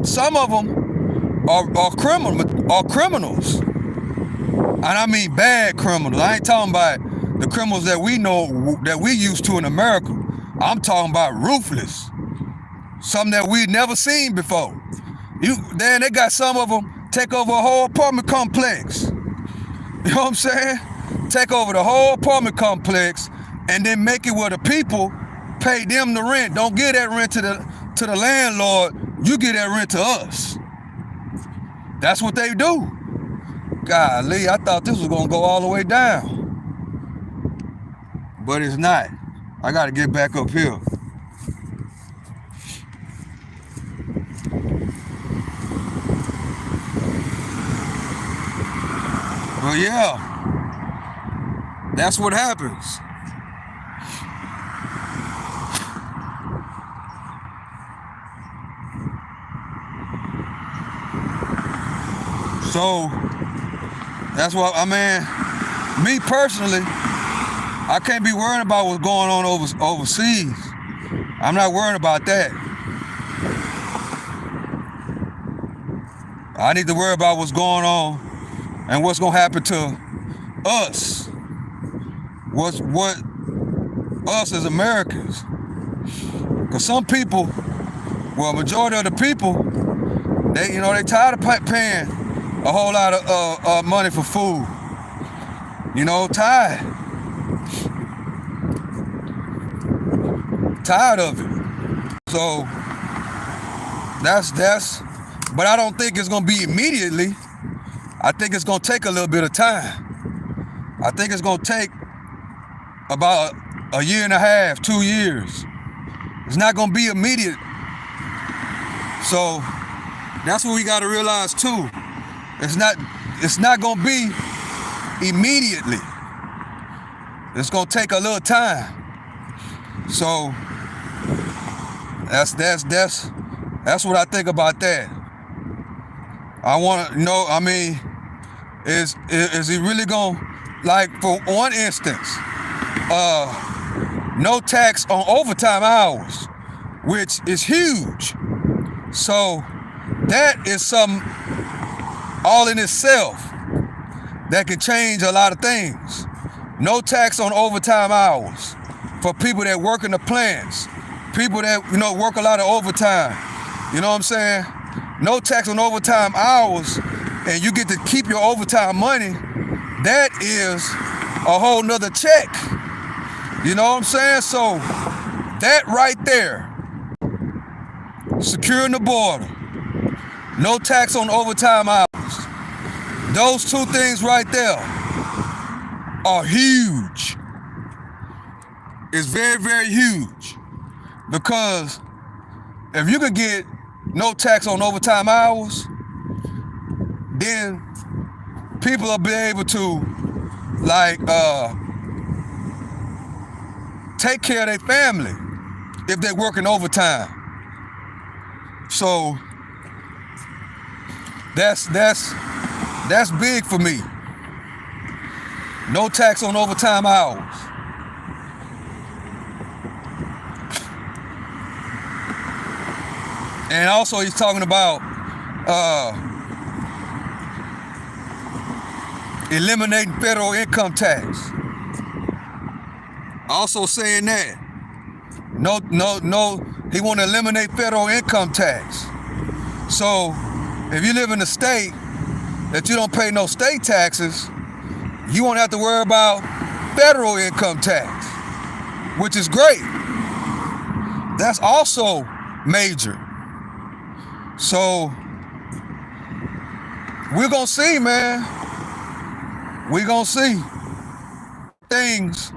some of them are criminals. And I mean bad criminals. I ain't talking about the criminals that we know, that we used to in America. I'm talking about ruthless. Something that we'd never seen before. Then they got some of them take over a whole apartment complex. You know what I'm saying? Take over the whole apartment complex and then make it where the people pay them the rent. Don't give that rent to the landlord. You give that rent to us. That's what they do. Golly, I thought this was gonna go all the way down. But it's not. I gotta get back up here. But yeah, that's what happens. So that's what I mean. Me personally, I can't be worrying about what's going on overseas. I'm not worried about that. I need to worry about what's going on and what's gonna happen to us. What us as Americans. Because some people, well, majority of the people, they tired of paying a whole lot of money for food. Tired of it. So that's but I don't think it's gonna be immediately. I think it's gonna take a little bit of time. I think it's gonna take about a year and a half, 2 years. It's not gonna be immediate. So that's what we gotta realize too. It's not gonna be immediately. It's gonna take a little time. So that's what I think about that. I want to know, I mean, is he really gonna, like, for one instance, no tax on overtime hours, which is huge. So that is some all in itself that can change a lot of things. No tax on overtime hours for people that work in the plants, people that work a lot of overtime. You know what I'm saying? No tax on overtime hours, and you get to keep your overtime money. That is a whole nother check. You know what I'm saying? So that right there, securing the border, no tax on overtime hours, those two things right there are huge. It's very, very huge. Because if you could get no tax on overtime hours, then people will be able to, like, take care of their family if they're working overtime. So that's big for me. No tax on overtime hours. And also he's talking about eliminating federal income tax. Also saying that no, he want to eliminate federal income tax. So if you live in a state that you don't pay no state taxes, you won't have to worry about federal income tax, which is great. That's also major. So we're gonna see, man. We're gonna see things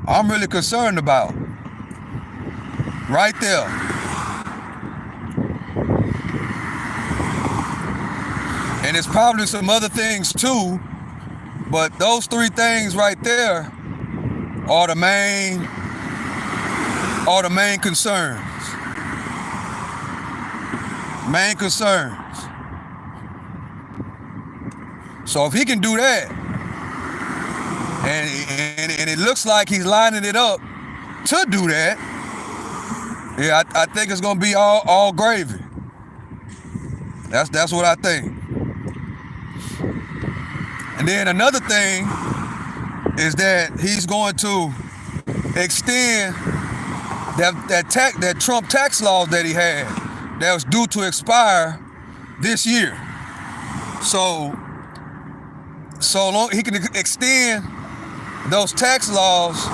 I'm really concerned about. Right there. And it's probably some other things too, but those three things right there are the main concerns. Main concerns. So if he can do that, and it looks like he's lining it up to do that, Yeah, I think it's gonna be all gravy. That's what I think. And then another thing is that he's going to extend that Trump tax law that he had that was due to expire this year. So long he can extend those tax laws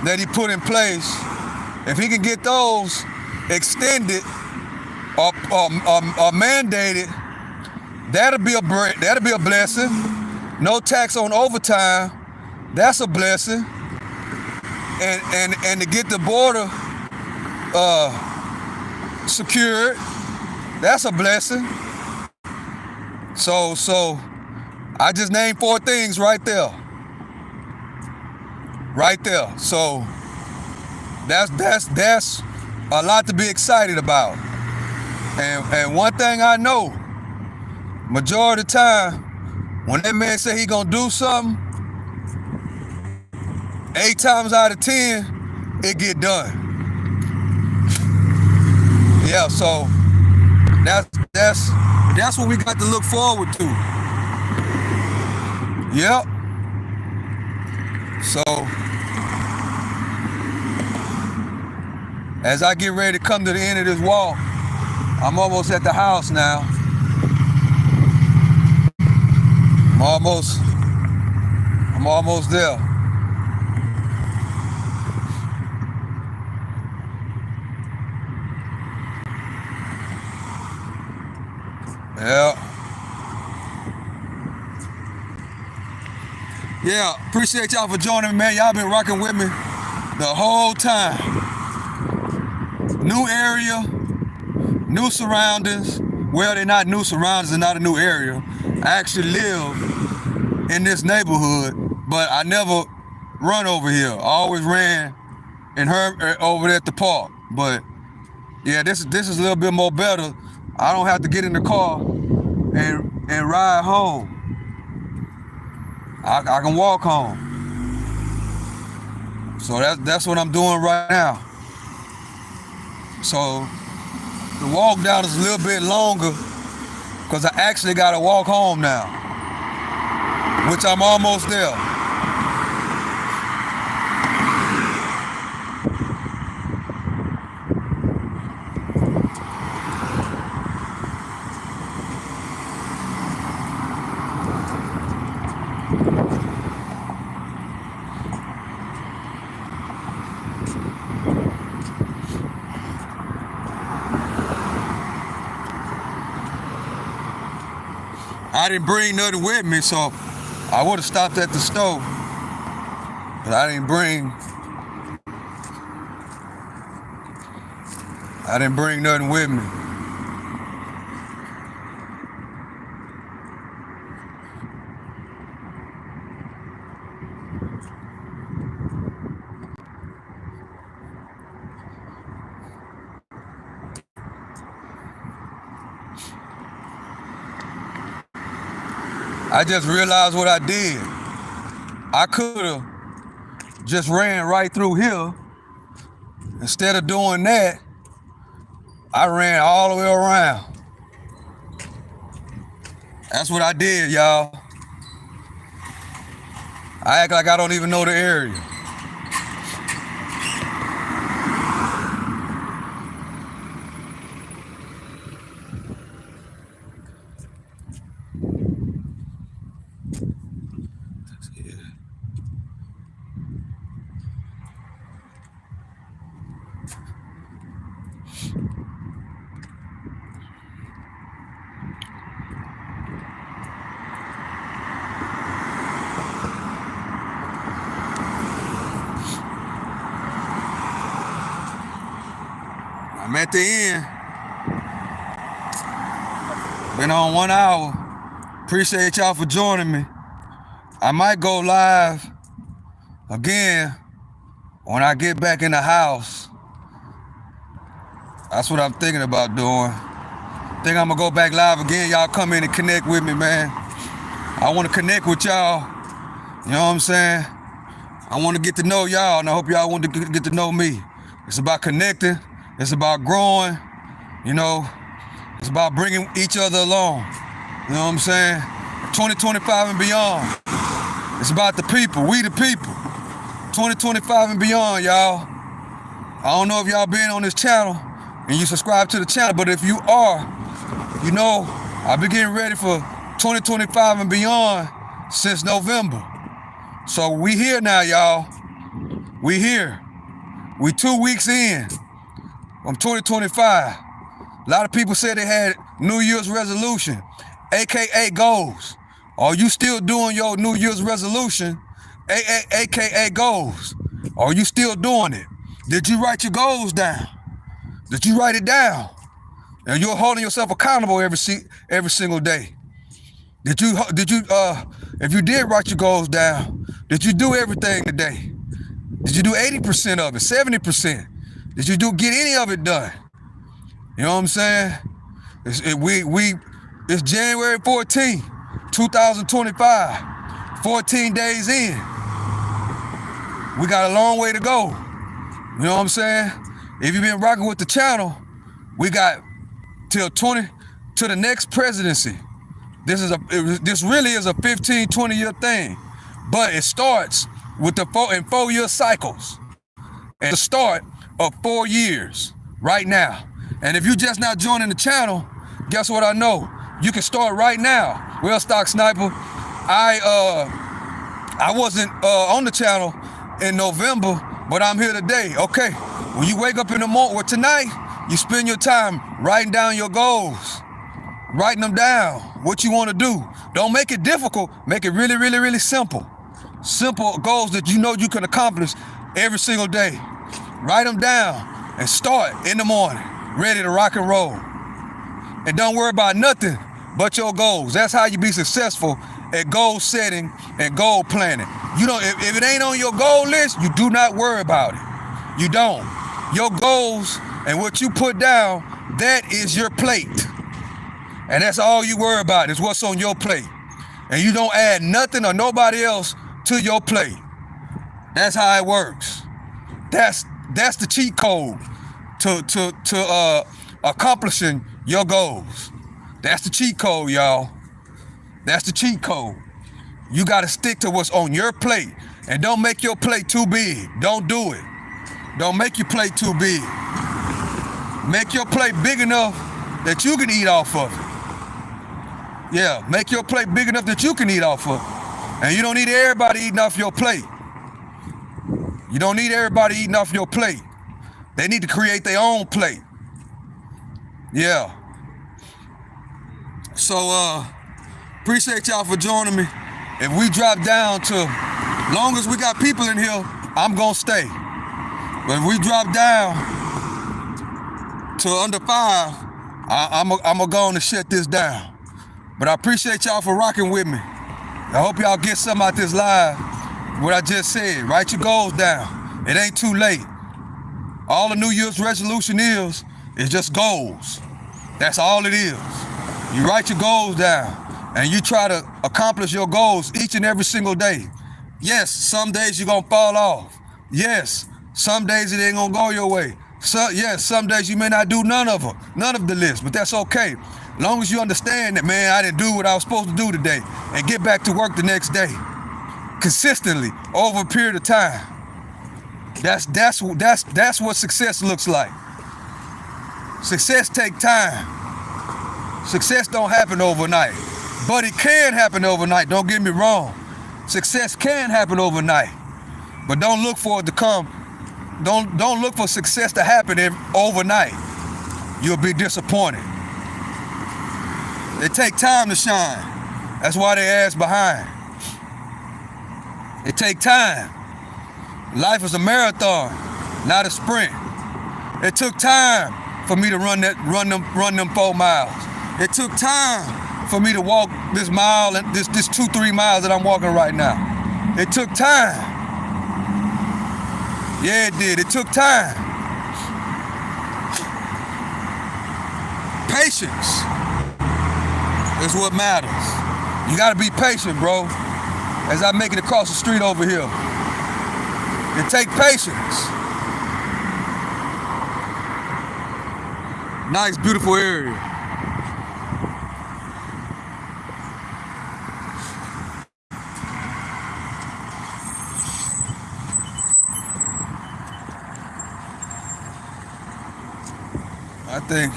that he put in place. If he can get those extended or mandated, that'll be a blessing. No tax on overtime, that's a blessing. And to get the border secured, that's a blessing. So I just named 4 things right there. So that's a lot to be excited about. And one thing I know, majority of the time, when that man say he gonna do something, 8 times out of 10, it get done. Yeah, so that's what we got to look forward to. Yep. So as I get ready to come to the end of this walk, I'm almost at the house now. I'm almost there. Yeah, appreciate y'all for joining me, man. Y'all been rocking with me the whole time. New area, new surroundings. Well, they're not new surroundings, they're not a new area. I actually live in this neighborhood, but I never run over here. I always ran in over there at the park. But yeah, this is a little bit more better. I don't have to get in the car and ride home. I can walk home. So that's what I'm doing right now. So the walk down is a little bit longer because I actually got to walk home now, which I'm almost there. I didn't bring nothing with me, so I would have stopped at the store, but I didn't bring nothing with me. I just realized what I did. I could have just ran right through here. Instead of doing that, I ran all the way around. That's what I did, y'all. I act like I don't even know the area. I'm at the end. Been on 1 hour. Appreciate y'all for joining me. I might go live again when I get back in the house. That's what I'm thinking about doing. Think I'm gonna go back live again. Y'all come in and connect with me, man. I wanna connect with y'all. You know what I'm saying? I wanna get to know y'all, and I hope y'all want to get to know me. It's about connecting It's about growing, you know. It's about bringing each other along. You know what I'm saying? 2025 and beyond. It's about the people, we the people. 2025 and beyond, y'all. I don't know if y'all been on this channel and you subscribe to the channel, but if you are, you know, I've been getting ready for 2025 and beyond since November. So we here now, y'all. We here. We 2 weeks in from 2025. A lot of people said they had New Year's resolution, AKA goals. Are you still doing your New Year's resolution, AKA goals? Are you still doing it? Did you write your goals down? Did you write it down? And you're holding yourself accountable every single day. Did you if you did write your goals down, did you do everything today? Did you do 80% of it, 70%? Did you get any of it done? You know what I'm saying? It's January 14th, 2025, 14 days in. We got a long way to go. You know what I'm saying? If you've been rocking with the channel, we got till the next presidency. This really is a 15, 20-year thing, but it starts with the 4-year cycles. And the start of 4 years right now. And if you're just not joining the channel, guess what I know? You can start right now. Well, Stock Sniper, I wasn't on the channel in November, but I'm here today. Okay, when you wake up in the morning, or tonight, you spend your time writing down your goals, writing them down, what you want to do. Don't make it difficult. Make it really, really, really simple. Simple goals that you know you can accomplish every single day. Write them down and start in the morning, ready to rock and roll. And don't worry about nothing but your goals. That's how you be successful at goal setting and goal planning. You don't, if it ain't on your goal list, you do not worry about it. You don't. Your goals and what you put down, that is your plate. And that's all you worry about is what's on your plate. And you don't add nothing or nobody else to your plate. That's how it works. That's the cheat code to accomplishing your goals. That's the cheat code, y'all. That's the cheat code. You got to stick to what's on your plate, and don't make your plate too big. Don't do it. Don't make your plate too big. Make your plate big enough that you can eat off of it. Yeah, make your plate big enough that you can eat off of it. And you don't need everybody eating off your plate. You don't need everybody eating off your plate. They need to create their own plate. Yeah. So, appreciate y'all for joining me. If we drop down to, long as we got people in here, I'm gonna stay. But if we drop down to under 5, I'm gonna go on and shut this down. But I appreciate y'all for rocking with me. I hope y'all get something out this live, what I just said. Write your goals down. It ain't too late. All the New Year's resolution is just goals. That's all it is. You write your goals down and you try to accomplish your goals each and every single day. Yes, some days you're gonna fall off. Yes, some days it ain't gonna go your way. So, yes, some days you may not do none of the list, but that's okay. As long as you understand that, man, I didn't do what I was supposed to do today, and get back to work the next day, consistently over a period of time. That's what success looks like. Success take time. Success don't happen overnight, but it can happen overnight. Don't get me wrong. Success can happen overnight, but don't look for it to come. Don't look for success to happen overnight. You'll be disappointed. It take time to shine. That's why they ass behind. It take time. Life is a marathon, not a sprint. It took time for me to run them 4 miles. It took time for me to walk this mile and this 2-3 miles that I'm walking right now. It took time. Yeah, it did. It took time. Patience is what matters. You gotta be patient, bro. As I make it across the street over here. It takes patience. Nice, beautiful area. I think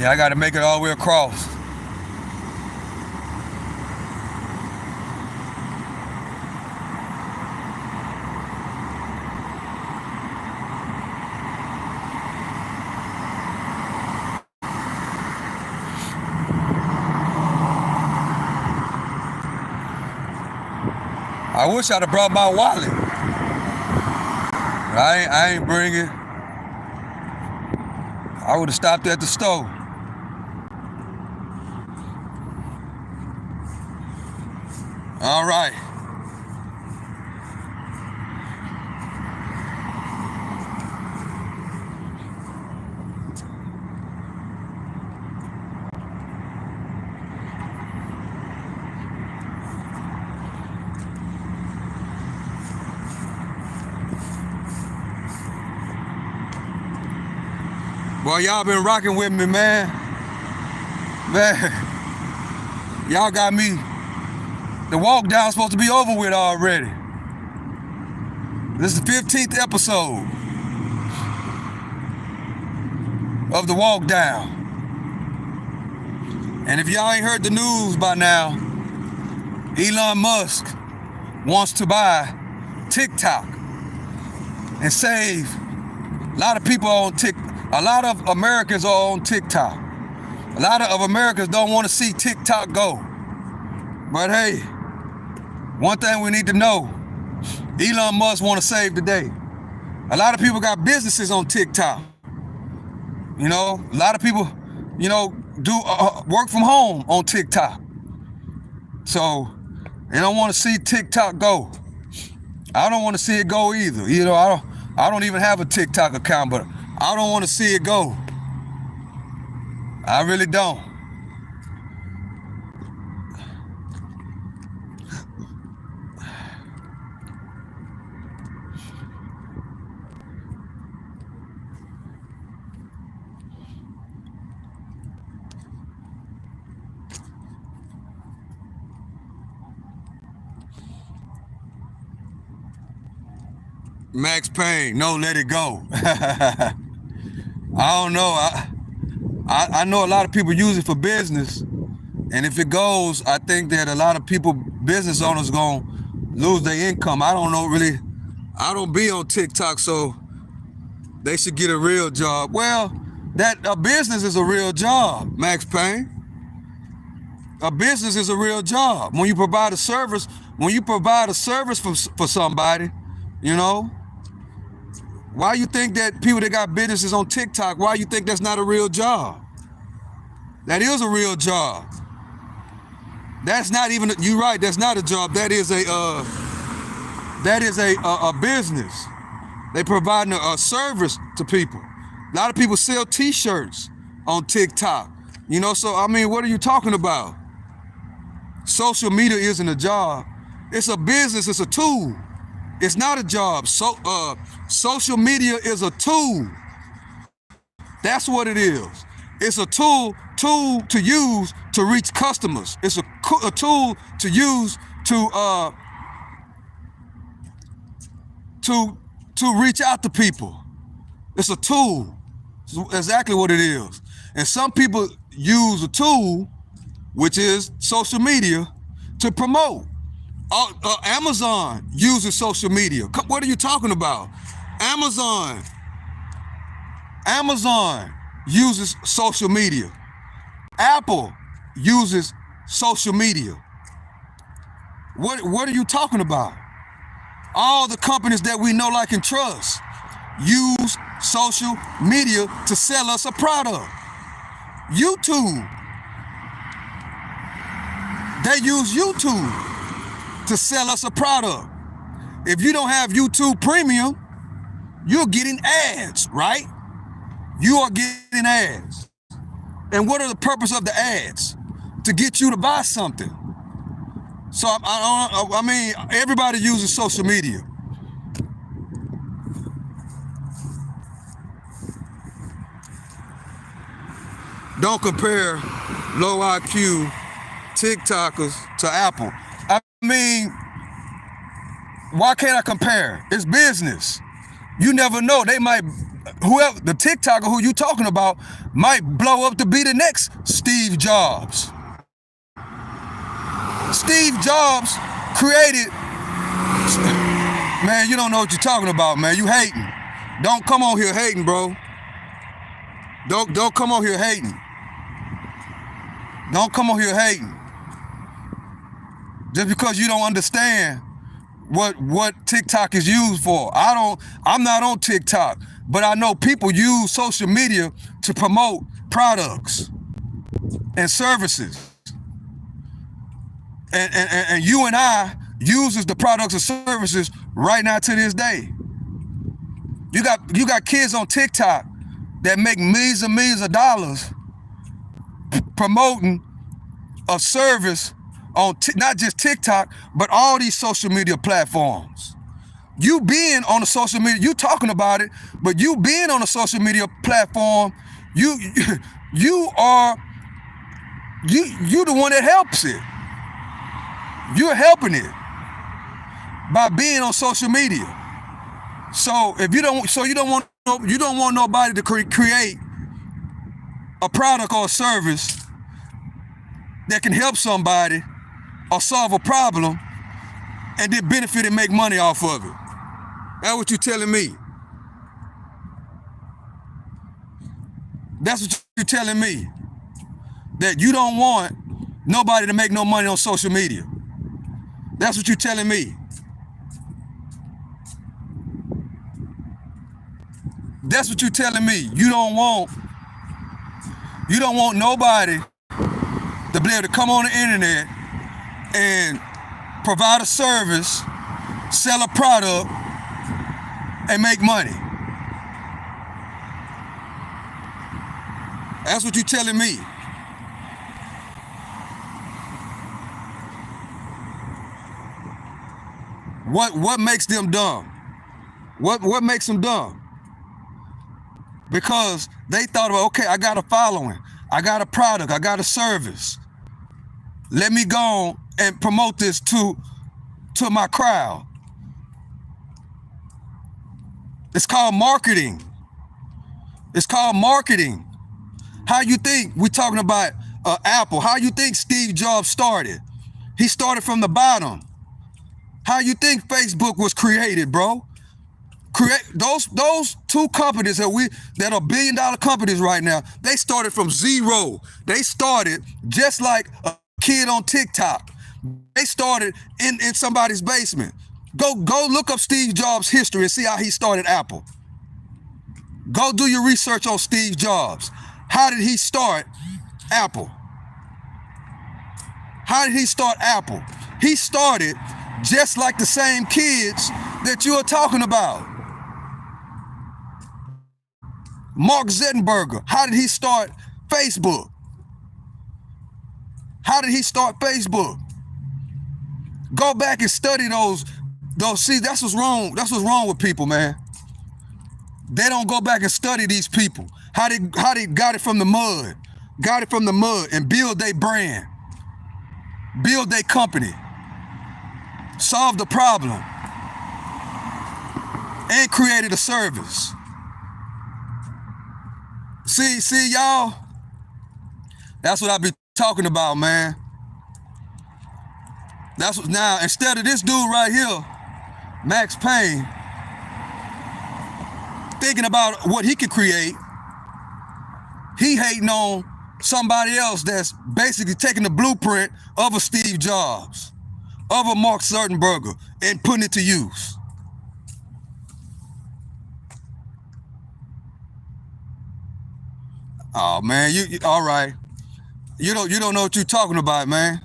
yeah, I got to make it all the way across. I wish I'd have brought my wallet, but I ain't bring it. I would have stopped at the store. All right. Well, y'all been rocking with me, man. Y'all got me. The walk down supposed to be over with already. This is the 15th episode of the walk down. And if y'all ain't heard the news by now, Elon Musk wants to buy TikTok and save a lot of people on TikTok. A lot of Americans are on TikTok. A lot of Americans don't want to see TikTok go. But hey, one thing we need to know, Elon Musk want to save the day. A lot of people got businesses on TikTok. You know, a lot of people, you know, do work from home on TikTok. So they don't want to see TikTok go. I don't want to see it go either. You know, I don't even have a TikTok account, but I don't want to see it go. I really don't. Max Payne, no, let it go. I don't know. I know a lot of people use it for business, and if it goes, I think that a lot of people, business owners, gonna lose their income. I don't know really. I don't be on TikTok, so they should get a real job. Well, that a business is a real job, Max Payne. A business is a real job. When you provide a service, for somebody, you know. Why you think that people that got businesses on TikTok, why you think that's not a real job? That is a real job. That's not even, you're right, that's not a job. That is a business. They provide a service to people. A lot of people sell t-shirts on TikTok. You know, so I mean, what are you talking about? Social media isn't a job. It's a business, it's a tool. It's not a job. So, social media is a tool. That's what it is. It's a tool to use to reach customers. It's a tool to use to reach out to people. It's a tool. It's exactly what it is. And some people use a tool, which is social media, to promote. Amazon uses social media. What are you talking about? Amazon uses social media. Apple uses social media. What are you talking about? All the companies that we know, like, and trust use social media to sell us a product. YouTube, they use YouTube to sell us a product. If you don't have YouTube Premium, you're getting ads, right? You are getting ads. And what are the purpose of the ads? To get you to buy something. So I mean, everybody uses social media. Don't compare low IQ TikTokers to Apple. I mean, why can't I compare? It's business. You never know. They might, whoever, the TikToker who you talking about might blow up to be the next Steve Jobs. Steve Jobs created, man, you don't know what you're talking about, man. You hating. Don't come on here hating, bro. Don't come on here hating. Don't come on here hating. Just because you don't understand what TikTok is used for. I'm not on TikTok, but I know people use social media to promote products and services. And you and I uses the products and services right now to this day. You got kids on TikTok that make millions and millions of dollars promoting a service on not just TikTok, but all these social media platforms. You being on a social media, you talking about it, but you being on a social media platform, you the one that helps it. You're helping it by being on social media. So if you don't want nobody to create a product or a service that can help somebody or solve a problem and then benefit and make money off of it. That's what you're telling me. That's what you're telling me. That you don't want nobody to make no money on social media. That's what you're telling me. That's what you're telling me. You don't want nobody to be able to come on the internet and provide a service, sell a product, and make money. That's what you're telling me. What makes them dumb? What makes them dumb? Because they thought about, okay, I got a following, I got a product, I got a service. Let me go and promote this to my crowd. It's called marketing. It's called marketing. How you think we talking about Apple? How you think Steve Jobs started? He started from the bottom. How you think Facebook was created, bro? Those two companies that are billion-dollar companies right now, they started from zero. They started just like a kid on TikTok. They started in somebody's basement. Go look up Steve Jobs' history and see how he started Apple. Go do your research on Steve Jobs. How did he start Apple? How did he start Apple? He started just like the same kids that you are talking about. Mark Zuckerberg, how did he start Facebook? How did he start Facebook? Go back and study those. See, that's what's wrong. That's what's wrong with people, man. They don't go back and study these people. How they got it from the mud. Got it from the mud and build their brand. Build their company. Solve the problem. And created a service. See, y'all? That's what I be talking about, man. That's what, now, instead of this dude right here, Max Payne, thinking about what he could create, he hating on somebody else that's basically taking the blueprint of a Steve Jobs, of a Mark Zuckerberg, and putting it to use. Oh man, you all right? You don't know what you're talking about, man.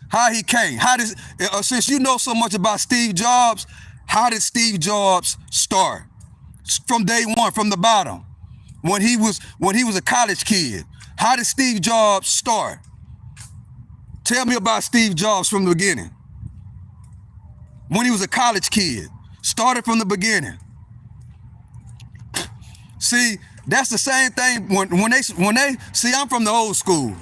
How he came? How did since you know so much about Steve Jobs, how did Steve Jobs start? From day one, from the bottom, when he was a college kid. How did Steve Jobs start? Tell me about Steve Jobs from the beginning. when he was a college kid. Started from the beginning. See, that's the same thing when they see, I'm from the old school.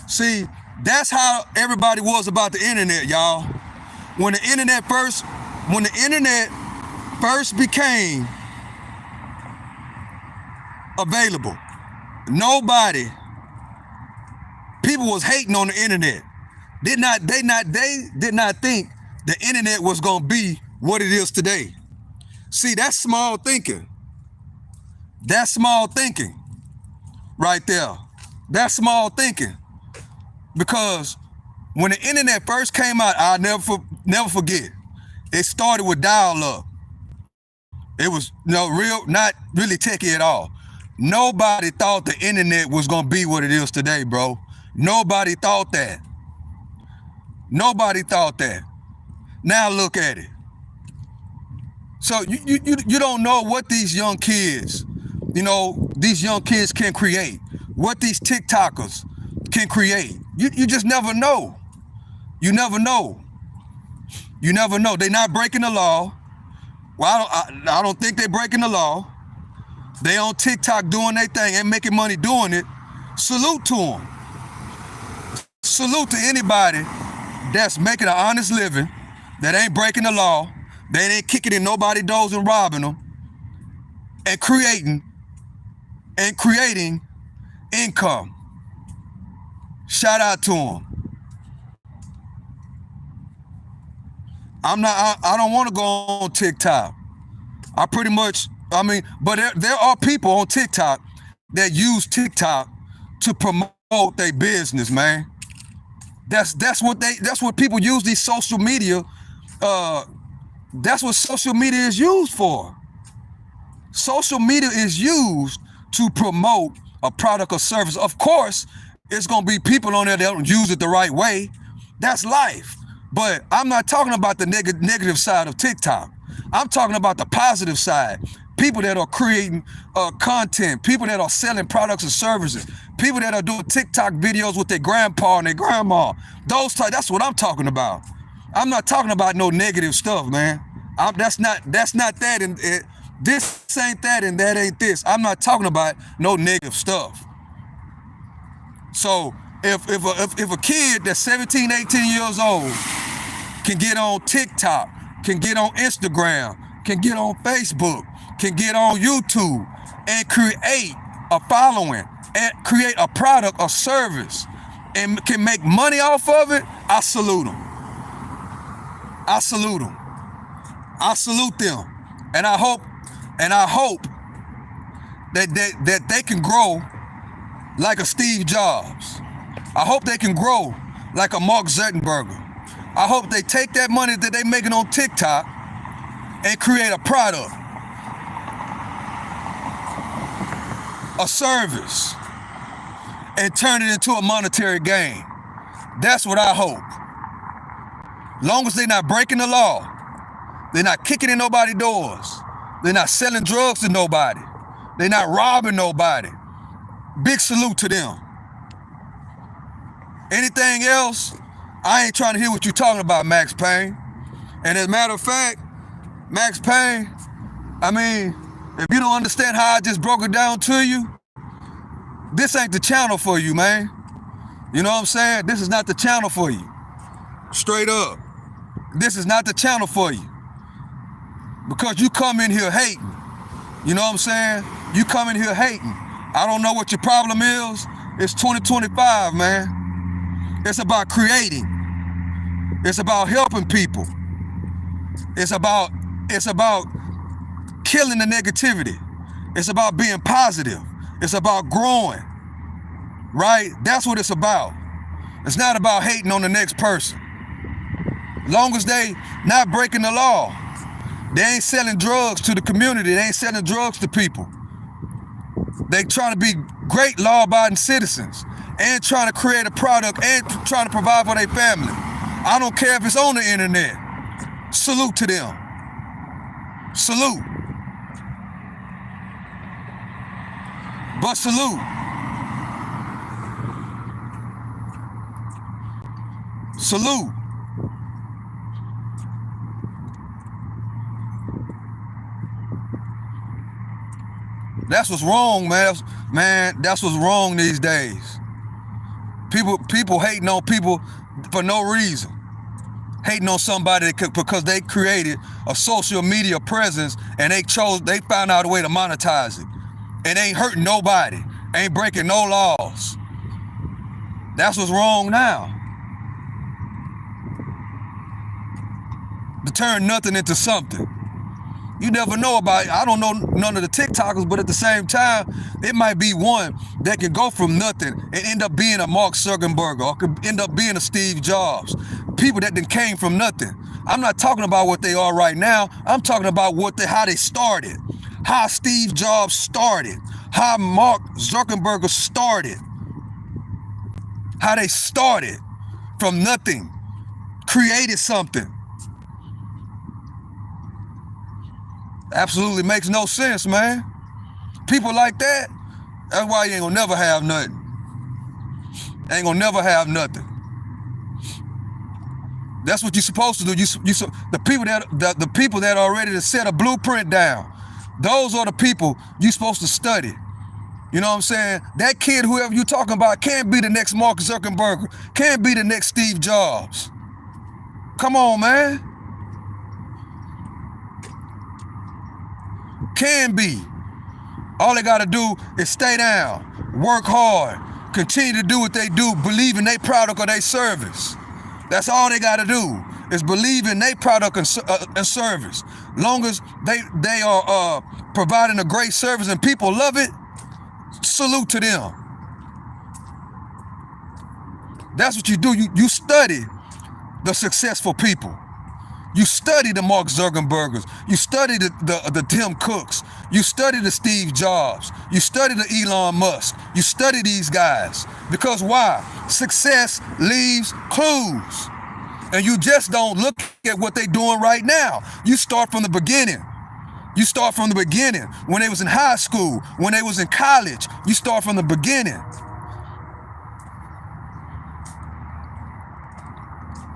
See, that's how everybody was about the internet, y'all. When the internet first became available, people was hating on the internet. They did not think the internet was gonna be what it is today. See, that's small thinking. That's small thinking right there. That's small thinking. Because when the internet first came out, I'll never forget. It started with dial-up. It was not really techie at all. Nobody thought the internet was gonna be what it is today, bro. Nobody thought that. Nobody thought that. Now look at it. So you don't know what these young kids, can create. What these TikTokers can create. You just never know. You never know. You never know. They're not breaking the law. Well, I don't think they're breaking the law. They on TikTok doing their thing and making money doing it. Salute to them. Salute to anybody that's making an honest living, that ain't breaking the law, that ain't kicking in nobody's doors and robbing them, and creating income. Shout out to them. I don't want to go on TikTok. But there are people on TikTok that use TikTok to promote their business, man. That's what people use these social media. That's what social media is used for. Social media is used to promote a product or service. Of course, it's gonna be people on there that don't use it the right way. That's life. But I'm not talking about the negative side of TikTok. I'm talking about the positive side. People that are creating content, people that are selling products and services, people that are doing TikTok videos with their grandpa and their grandma. That's what I'm talking about. I'm not talking about no negative stuff, man. That's not that, and this ain't that, and that ain't this. I'm not talking about no negative stuff. So if a kid that's 17, 18 years old can get on TikTok, can get on Instagram, can get on Facebook, can get on YouTube and create a following and create a product or service and can make money off of it, I salute them. I salute them. I salute them. And I hope that they can grow like a Steve Jobs. I hope they can grow like a Mark Zuckerberg. I hope they take that money that they're making on TikTok and create a product, a service, and turn it into a monetary gain. That's what I hope. Long as they're not breaking the law, they're not kicking in nobody's doors, they're not selling drugs to nobody, they're not robbing nobody. Big salute to them. Anything else, I ain't trying to hear what you're talking about, Max Payne. And as a matter of fact, Max Payne, if you don't understand how I just broke it down to you, this ain't the channel for you, man. You know what I'm saying? This is not the channel for you. Straight up. This is not the channel for you. Because you come in here hating. You know what I'm saying? You come in here hating. I don't know what your problem is. It's 2025, man. It's about creating. It's about helping people. It's about killing the negativity. It's about being positive. It's about growing, right? That's what it's about. It's not about hating on the next person. Long as they not breaking the law, they ain't selling drugs to the community. They ain't selling drugs to people. They trying to be great law-abiding citizens and trying to create a product and trying to provide for their family. I don't care if it's on the internet. Salute to them. Salute. But salute. Salute. That's what's wrong, man. That's what's wrong these days. People hating on people for no reason. Hating on somebody because they created a social media presence and they found out a way to monetize it. It ain't hurting nobody. Ain't breaking no laws. That's what's wrong now. To turn nothing into something. You never know about it. I don't know none of the TikTokers, but at the same time, it might be one that can go from nothing and end up being a Mark Zuckerberg or could end up being a Steve Jobs. People that then came from nothing. I'm not talking about what they are right now. I'm talking about how they started. How Steve Jobs started. How Mark Zuckerberg started. How they started from nothing. Created something. Absolutely makes no sense, man. People like that, that's why you ain't gonna never have nothing. Ain't gonna never have nothing. That's what you're supposed to do. The people that are ready to set a blueprint down, those are the people you're supposed to study. You know what I'm saying? That kid, whoever you're talking about, can't be the next Mark Zuckerberg, can't be the next Steve Jobs. Come on, man. Can be. All they gotta do is stay down, work hard, continue to do what they do, believe in their product or their service. That's all they gotta do is believe in their product and service. Long as they are providing a great service and people love it, salute to them. That's what you do. You study the successful people. You study the Mark Zuckerbergers. You study the Tim Cooks. You study the Steve Jobs. You study the Elon Musk. You study these guys. Because why? Success leaves clues. And you just don't look at what they're doing right now. You start from the beginning. You start from the beginning. When they was in high school, when they was in college, you start from the beginning.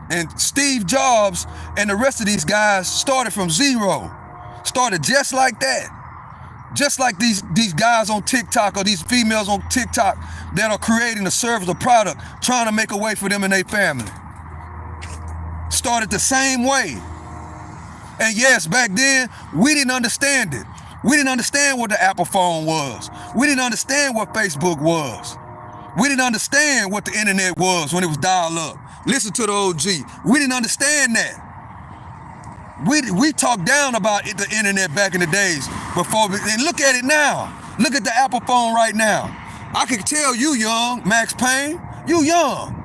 And Steve Jobs and the rest of these guys started from zero. Started just like that. Just like these guys on TikTok or these females on TikTok that are creating a service or product, trying to make a way for them and their family. Started the same way. And yes, back then, we didn't understand it. We didn't understand what the Apple phone was. We didn't understand what Facebook was. We didn't understand what the internet was when it was dial-up. Listen to the OG. We didn't understand that. We talked down about the internet back in the days before, and look at it now. Look at the Apple phone right now. I can tell you young, Max Payne, you young.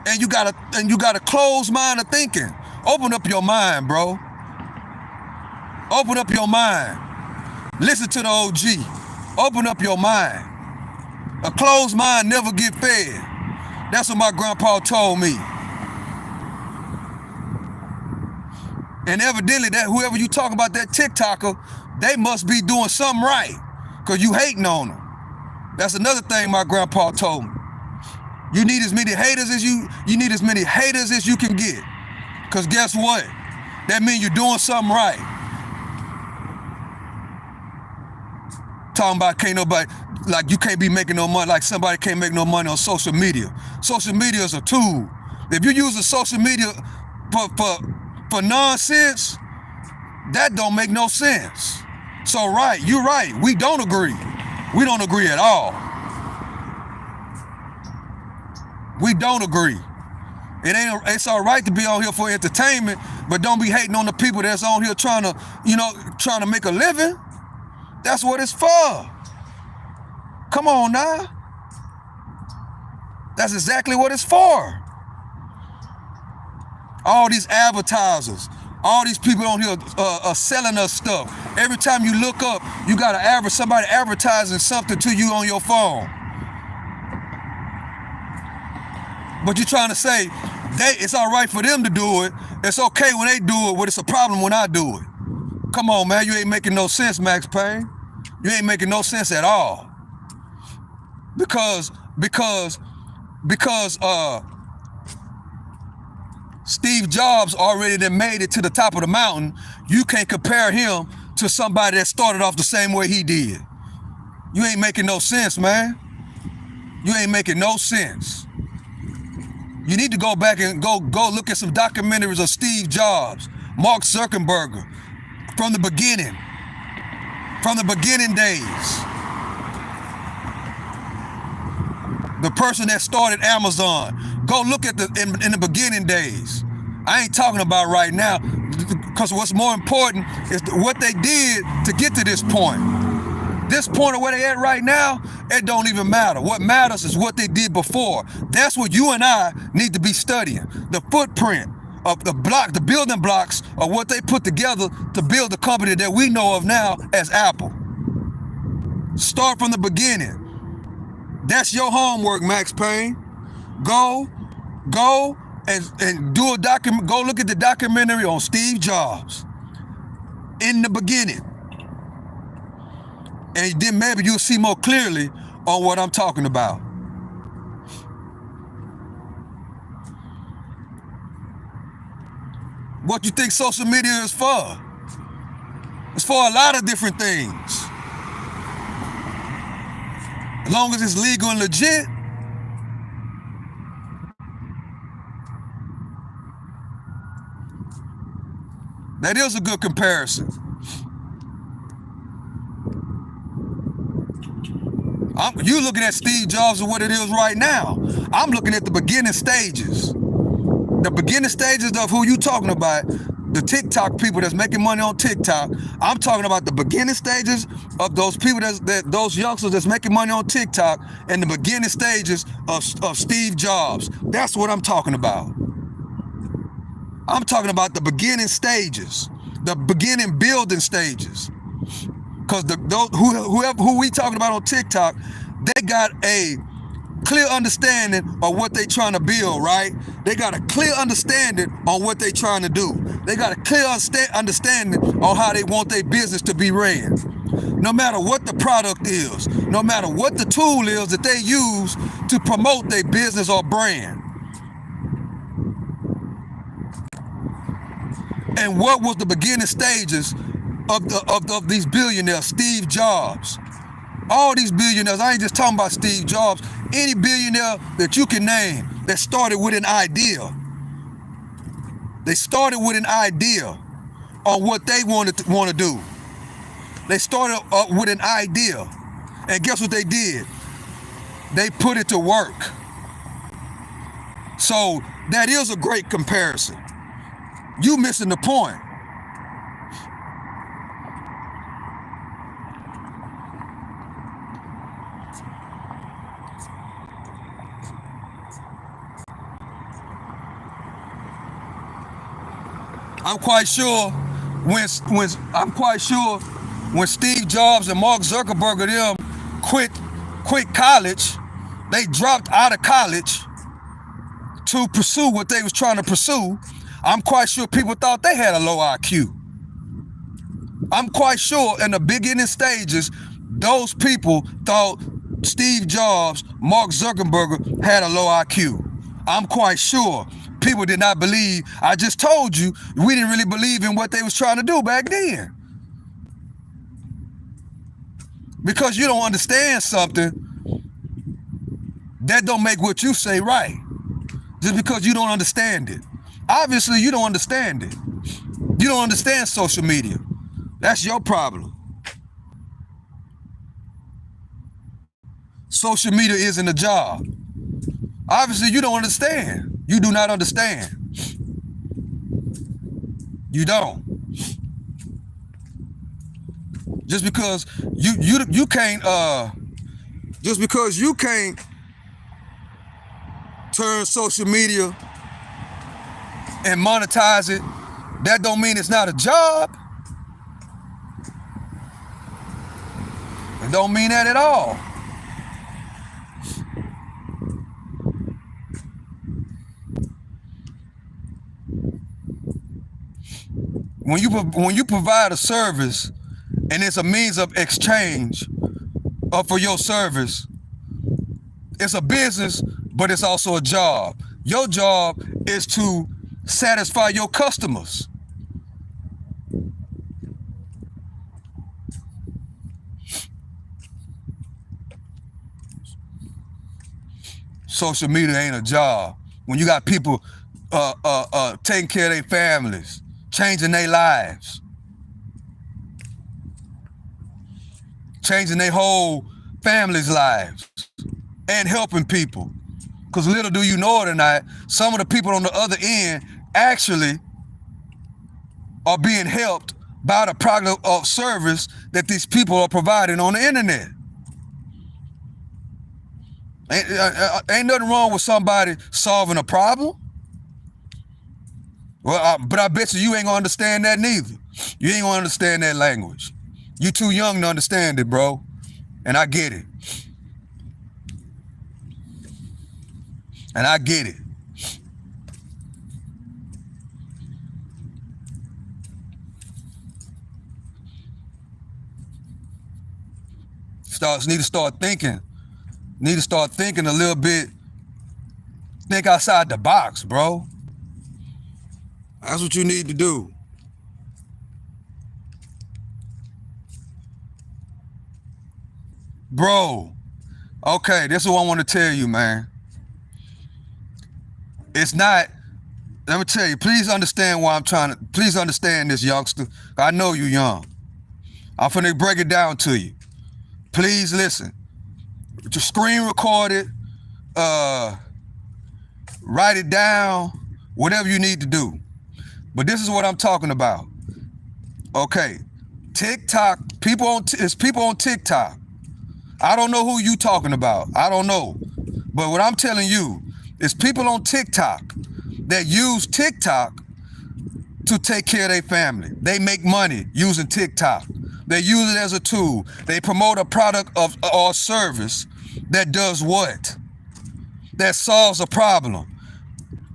And you got a closed mind of thinking. Open up your mind, bro. Open up your mind. Listen to the OG. Open up your mind. A closed mind never get fed. That's what my grandpa told me. And evidently, that whoever you talk about, that TikToker, they must be doing something right, because you hating on them. That's another thing my grandpa told me. You need as many haters as you need as many haters as you can get. Because guess what? That means you're doing something right. Talking about can't nobody, like you can't be making no money, like somebody can't make no money on social media. Social media is a tool. If you use social media for nonsense, that don't make no sense. So right, you're right, we don't agree. We don't agree at all. We don't agree. It's all right to be on here for entertainment, but don't be hating on the people that's on here trying to make a living. That's what it's for. Come on now. That's exactly what it's for. All these advertisers, all these people on here are selling us stuff. Every time you look up, you got somebody advertising something to you on your phone. But you're trying to say, it's all right for them to do it. It's okay when they do it, but it's a problem when I do it. Come on, man, you ain't making no sense, Max Payne. You ain't making no sense at all. Because Steve Jobs already done made it to the top of the mountain. You can't compare him to somebody that started off the same way he did. You ain't making no sense, man. You ain't making no sense. You need to go back and go look at some documentaries of Steve Jobs, Mark Zuckerberg, from the beginning days. The person that started Amazon. Go look at in the beginning days. I ain't talking about right now, because what's more important is what they did to get to this point. This point of where they at right now, it don't even matter. What matters is what they did before. That's what you and I need to be studying. The footprint of the building blocks of what they put together to build the company that we know of now as Apple. Start from the beginning. That's your homework, Max Payne. Go and do a document. Go look at the documentary on Steve Jobs in the beginning. And then maybe you'll see more clearly on what I'm talking about. What you think social media is for? It's for a lot of different things. As long as it's legal and legit. That is a good comparison. You looking at Steve Jobs and what it is right now. I'm looking at the beginning stages. The beginning stages of who you talking about, the TikTok people that's making money on TikTok. I'm talking about the beginning stages of those people those youngsters that's making money on TikTok, and the beginning stages of Steve Jobs. That's what I'm talking about. I'm talking about the beginning stages, the beginning building stages. Because who we talking about on TikTok, they got a clear understanding of what they trying to build, right? They got a clear understanding on what they trying to do. They got a clear understanding on how they want their business to be ran. No matter what the product is, no matter what the tool is that they use to promote their business or brand. And what was the beginning stages of these billionaires? Steve Jobs. All these billionaires, I ain't just talking about Steve Jobs. Any billionaire that you can name that started with an idea. They started with an idea on what they want to do. They started with an idea. And guess what they did? They put it to work. So that is a great comparison. You missing the point. I'm quite sure when Steve Jobs and Mark Zuckerberg and them quit college, they dropped out of college to pursue what they was trying to pursue. I'm quite sure people thought they had a low IQ. I'm quite sure in the beginning stages, those people thought Steve Jobs, Mark Zuckerberg had a low IQ. I'm quite sure people did not believe. I just told you, we didn't really believe in what they was trying to do back then. Because you don't understand something, that don't make what you say right. Just because you don't understand it. Obviously, you don't understand it. You don't understand social media. That's your problem. Social media isn't a job. Obviously, you don't understand. You do not understand. You don't. Just because you can't turn social media and monetize it, that don't mean it's not a job. It don't mean that at all. When you provide a service and it's a means of exchange for your service, it's a business, but it's also a job. Your job is to satisfy your customers. social media ain't a job. When you got people taking care of their families, changing their lives, changing their whole family's lives, and helping people. Because little do you know it or not, some of the people on the other end actually are being helped by the product of service that these people are providing on the internet. Ain't nothing wrong with somebody solving a problem. Well, but I bet you ain't gonna understand that neither. You ain't gonna understand that language. You too young to understand it, bro. And I get it. And I get it. Need to start thinking. Need to start thinking a little bit. Think outside the box, bro. That's what you need to do. Bro, okay, this is what I want to tell you, man. It's not, let me tell you, please understand why please understand this, youngster. I know you young. I'm finna break it down to you. Please listen. Just screen record it, write it down, whatever you need to do. But this is what I'm talking about. Okay, TikTok, it's people on TikTok. I don't know who you talking about. I don't know. But what I'm telling you is people on TikTok that use TikTok to take care of their family. They make money using TikTok. They use it as a tool. They promote a product or service that does what? That solves a problem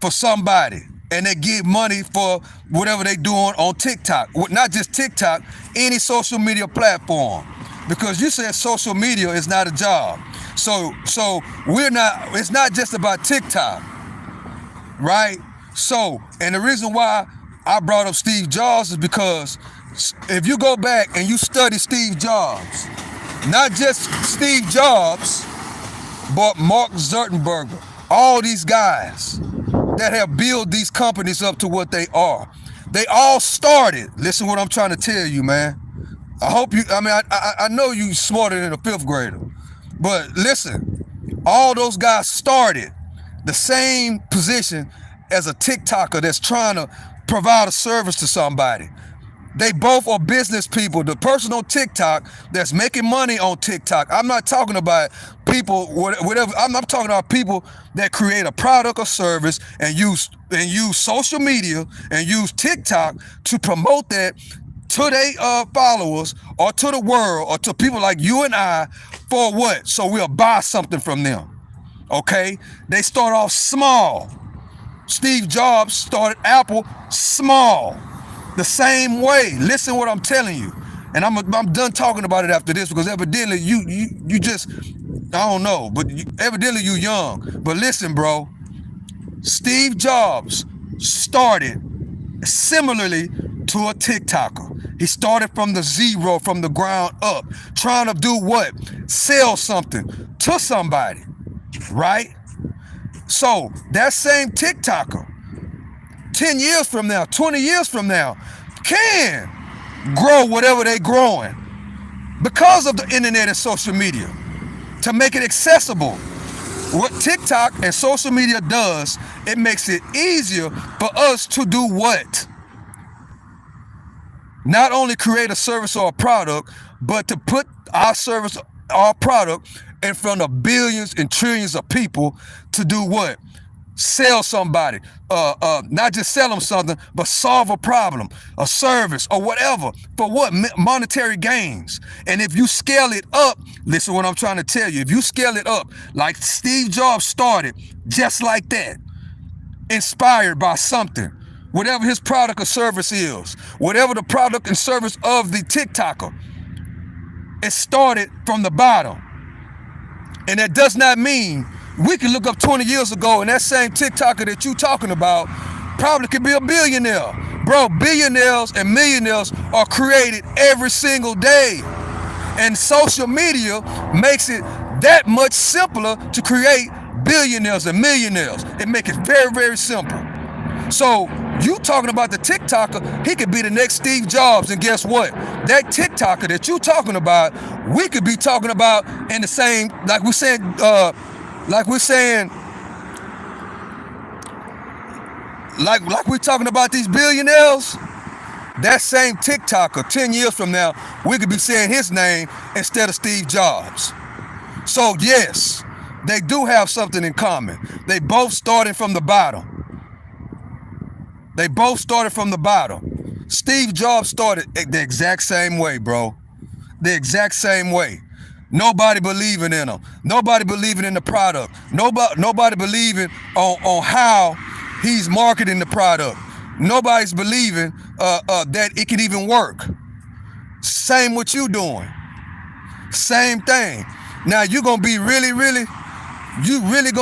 for somebody. And they give money for whatever they doing on TikTok. Not just TikTok, any social media platform. Because you said social media is not a job. So it's not just about TikTok, right? So, and the reason why I brought up Steve Jobs is because if you go back and you study Steve Jobs, not just Steve Jobs, but Mark Zuckerberg, all these guys that have built these companies up to what they are, they all started, listen what I'm trying to tell you, man. I know you smarter than a fifth grader, but listen, all those guys started the same position as a TikToker that's trying to provide a service to somebody. They both are business people. The person on TikTok that's making money on TikTok, I'm not talking about people, whatever. I'm talking about people that create a product or service and use social media and use TikTok to promote that to their followers or to the world or to people like you and I for what? So we'll buy something from them, okay? They start off small. Steve Jobs started Apple small. The same way. Listen what I'm telling you. And I'm done talking about it after this because evidently you just, I don't know, but evidently you young. But listen, bro, Steve Jobs started similarly to a TikToker. He started from the zero, from the ground up, trying to do what? Sell something to somebody, right? So that same TikToker, 10 years from now, 20 years from now, can grow whatever they growing because of the internet and social media to make it accessible. What TikTok and social media does, it makes it easier for us to do what? Not only create a service or a product, but to put our service, our product in front of billions and trillions of people to do what? Sell somebody, not just sell them something, but solve a problem, a service, or whatever. For what? Monetary gains. And if you scale it up, listen what I'm trying to tell you. If you scale it up, like Steve Jobs started, just like that, inspired by something, whatever his product or service is, whatever the product and service of the TikToker, it started from the bottom. And that does not mean we can look up 20 years ago and that same TikToker that you talking about probably could be a billionaire. Bro, billionaires and millionaires are created every single day. And social media makes it that much simpler to create billionaires and millionaires. It make it very, very simple. So you talking about the TikToker, he could be the next Steve Jobs, and guess what? That TikToker that you talking about, we could be talking about in the same, like we're saying, like we're talking about these billionaires. That same TikToker, 10 years from now, we could be saying his name instead of Steve Jobs. So yes, they do have something in common. They both started from the bottom. They both started from the bottom. Steve Jobs started the exact same way, bro. The exact same way. Nobody believing in him. Nobody believing in the product. Nobody believing on how he's marketing the product. Nobody's believing that it can even work. Same what you doing. Same thing. Now you're gonna be you really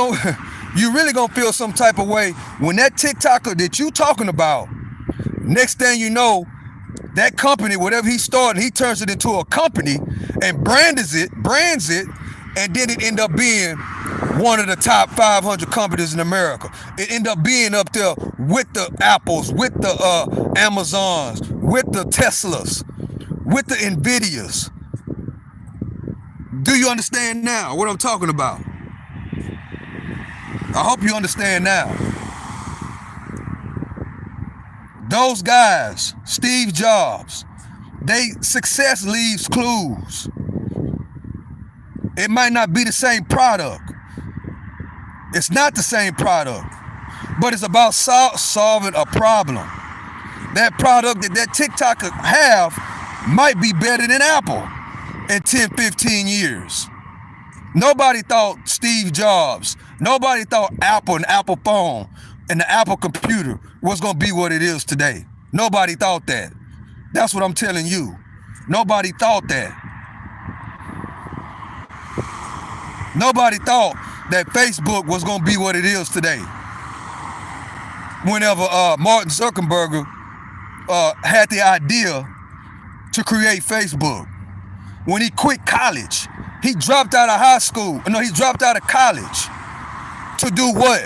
gonna feel some type of way when that TikToker that you talking about, next thing you know, that company, whatever he started, he turns it into a company and brands it, and then it end up being one of the top 500 companies in America. It end up being up there with the Apples, with the Amazons, with the Teslas, with the Nvidias. Do you understand now what I'm talking about? I hope you understand now. Those guys, Steve Jobs, success leaves clues. It might not be the same product. It's not the same product, but it's about solving a problem. That product that TikToker have might be better than Apple in 10, 15 years. Nobody thought Steve Jobs, nobody thought Apple and Apple phone and the Apple computer was going to be what it is today. Nobody thought that. That's what I'm telling you. Nobody thought that. Nobody thought that Facebook was going to be what it is today. Whenever Martin Zuckerberg had the idea to create Facebook. When he quit college, he dropped out of high school. No, he dropped out of college to do what?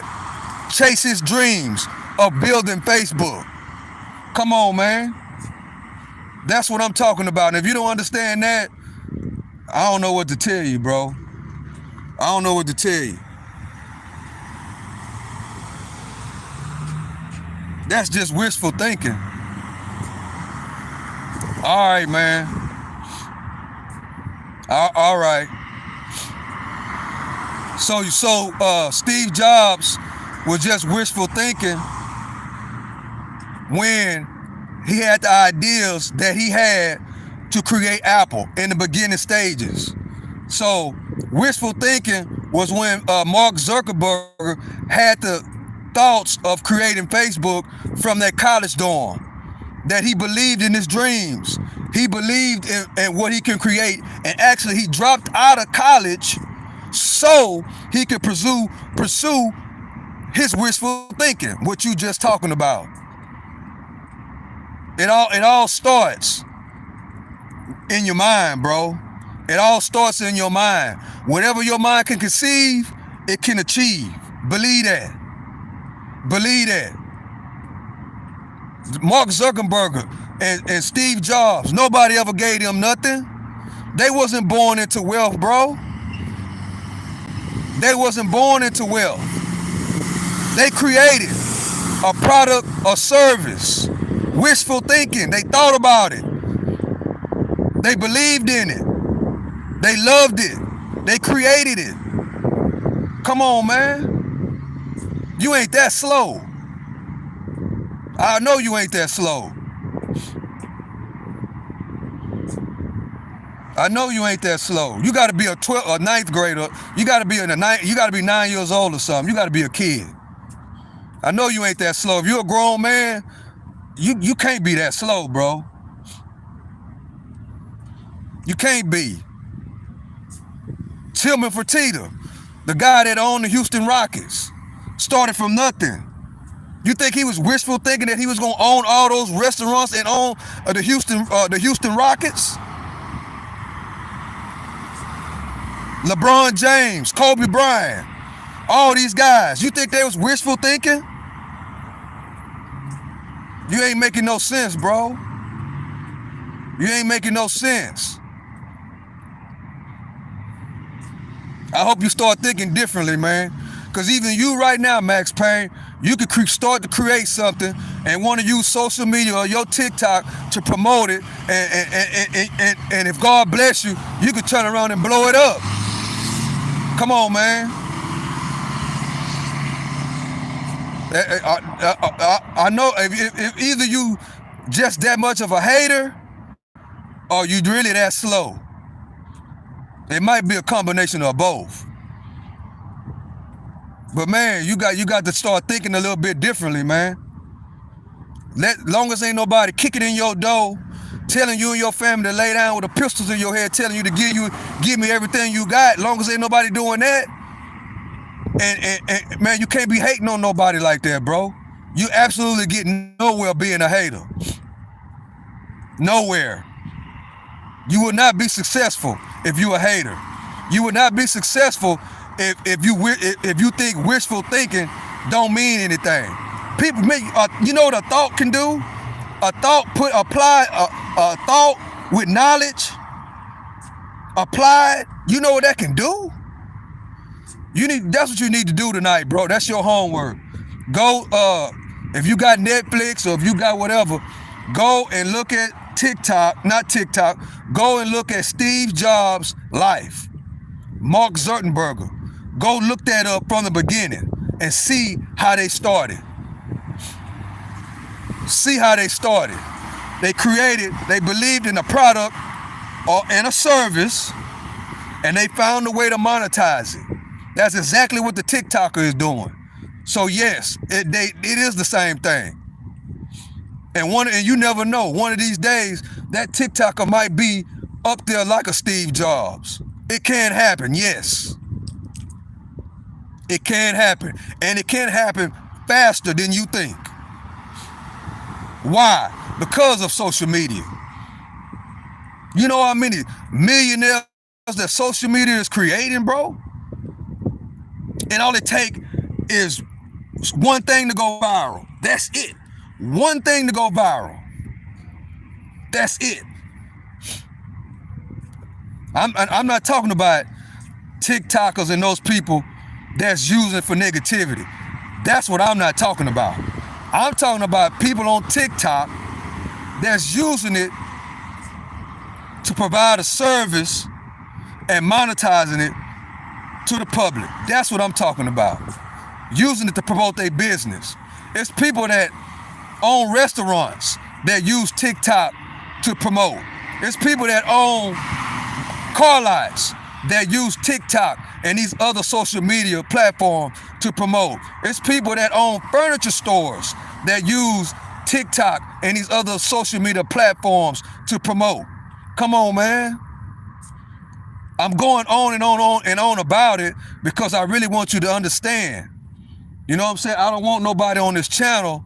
Chase his dreams of building Facebook. Come on, man. That's what I'm talking about. And if you don't understand that, I don't know what to tell you, bro. I don't know what to tell you. That's just wishful thinking. All right, man. All right. So Steve Jobs was just wishful thinking when he had the ideas that he had to create Apple in the beginning stages. So wishful thinking was when Mark Zuckerberg had the thoughts of creating Facebook from that college dorm, that he believed in his dreams. He believed in what he can create, and actually he dropped out of college so he could pursue his wishful thinking, what you just talking about. It all starts in your mind, bro. It all starts in your mind. Whatever your mind can conceive, it can achieve. Believe that. Believe that. Mark Zuckerberg and Steve Jobs, nobody ever gave them nothing. They wasn't born into wealth, bro. They wasn't born into wealth. They created a product or service. Wishful thinking. They thought about it. They believed in it. They loved it. They created it. Come on, man. You ain't that slow. I know you ain't that slow. I know you ain't that slow. You got to be a 9th grader. You got to be 9 years old or something. You got to be a kid. I know you ain't that slow. If you're a grown man, you can't be that slow, bro. You can't be. Tillman Fertitta, the guy that owned the Houston Rockets, started from nothing. You think he was wishful thinking that he was gonna own all those restaurants and own the Houston Rockets? LeBron James, Kobe Bryant, All these guys, you think they was wishful thinking? You ain't making no sense, bro. You ain't making no sense. I hope you start thinking differently, man. Because even you right now, Max Payne, you could start to create something and want to use social media or your TikTok to promote it. And if God bless you, you could turn around and blow it up. Come on, man. I know if either you just that much of a hater or you really that slow. It might be a combination of both. But man, you got to start thinking a little bit differently, man. Long as ain't nobody kicking in your door, telling you and your family to lay down with the pistols in your head, telling you to give me everything you got, long as ain't nobody doing that. And man, you can't be hating on nobody like that, bro. You absolutely get nowhere being a hater. Nowhere. You will not be successful if you a hater. You will not be successful if you think wishful thinking don't mean anything. People make you know what a thought can do? A thought with knowledge applied. You know what that can do? That's what you need to do tonight, bro. That's your homework. Go if you got Netflix or if you got whatever, go and look at not TikTok, go and look at Steve Jobs' life. Mark Zuckerberg. Go look that up from the beginning and see how they started. See how they started. They believed in a product or in a service, and they found a way to monetize it. That's exactly what the TikToker is doing. So yes, it is the same thing. And you never know. One of these days, that TikToker might be up there like a Steve Jobs. It can happen, yes. It can happen. And it can happen faster than you think. Why? Because of social media. You know how many millionaires that social media is creating, bro? And all it takes is one thing to go viral. That's it. One thing to go viral. That's it. I'm not talking about TikTokers and those people that's using it for negativity. That's what I'm not talking about. I'm talking about people on TikTok that's using it to provide a service and monetizing it to the public. That's what I'm talking about. Using it to promote their business. It's people that own restaurants that use TikTok to promote. It's people that own car lots that use TikTok and these other social media platforms to promote. It's people that own furniture stores that use TikTok and these other social media platforms to promote. Come on, man. I'm going on and on about it because I really want you to understand. You know what I'm saying? I don't want nobody on this channel,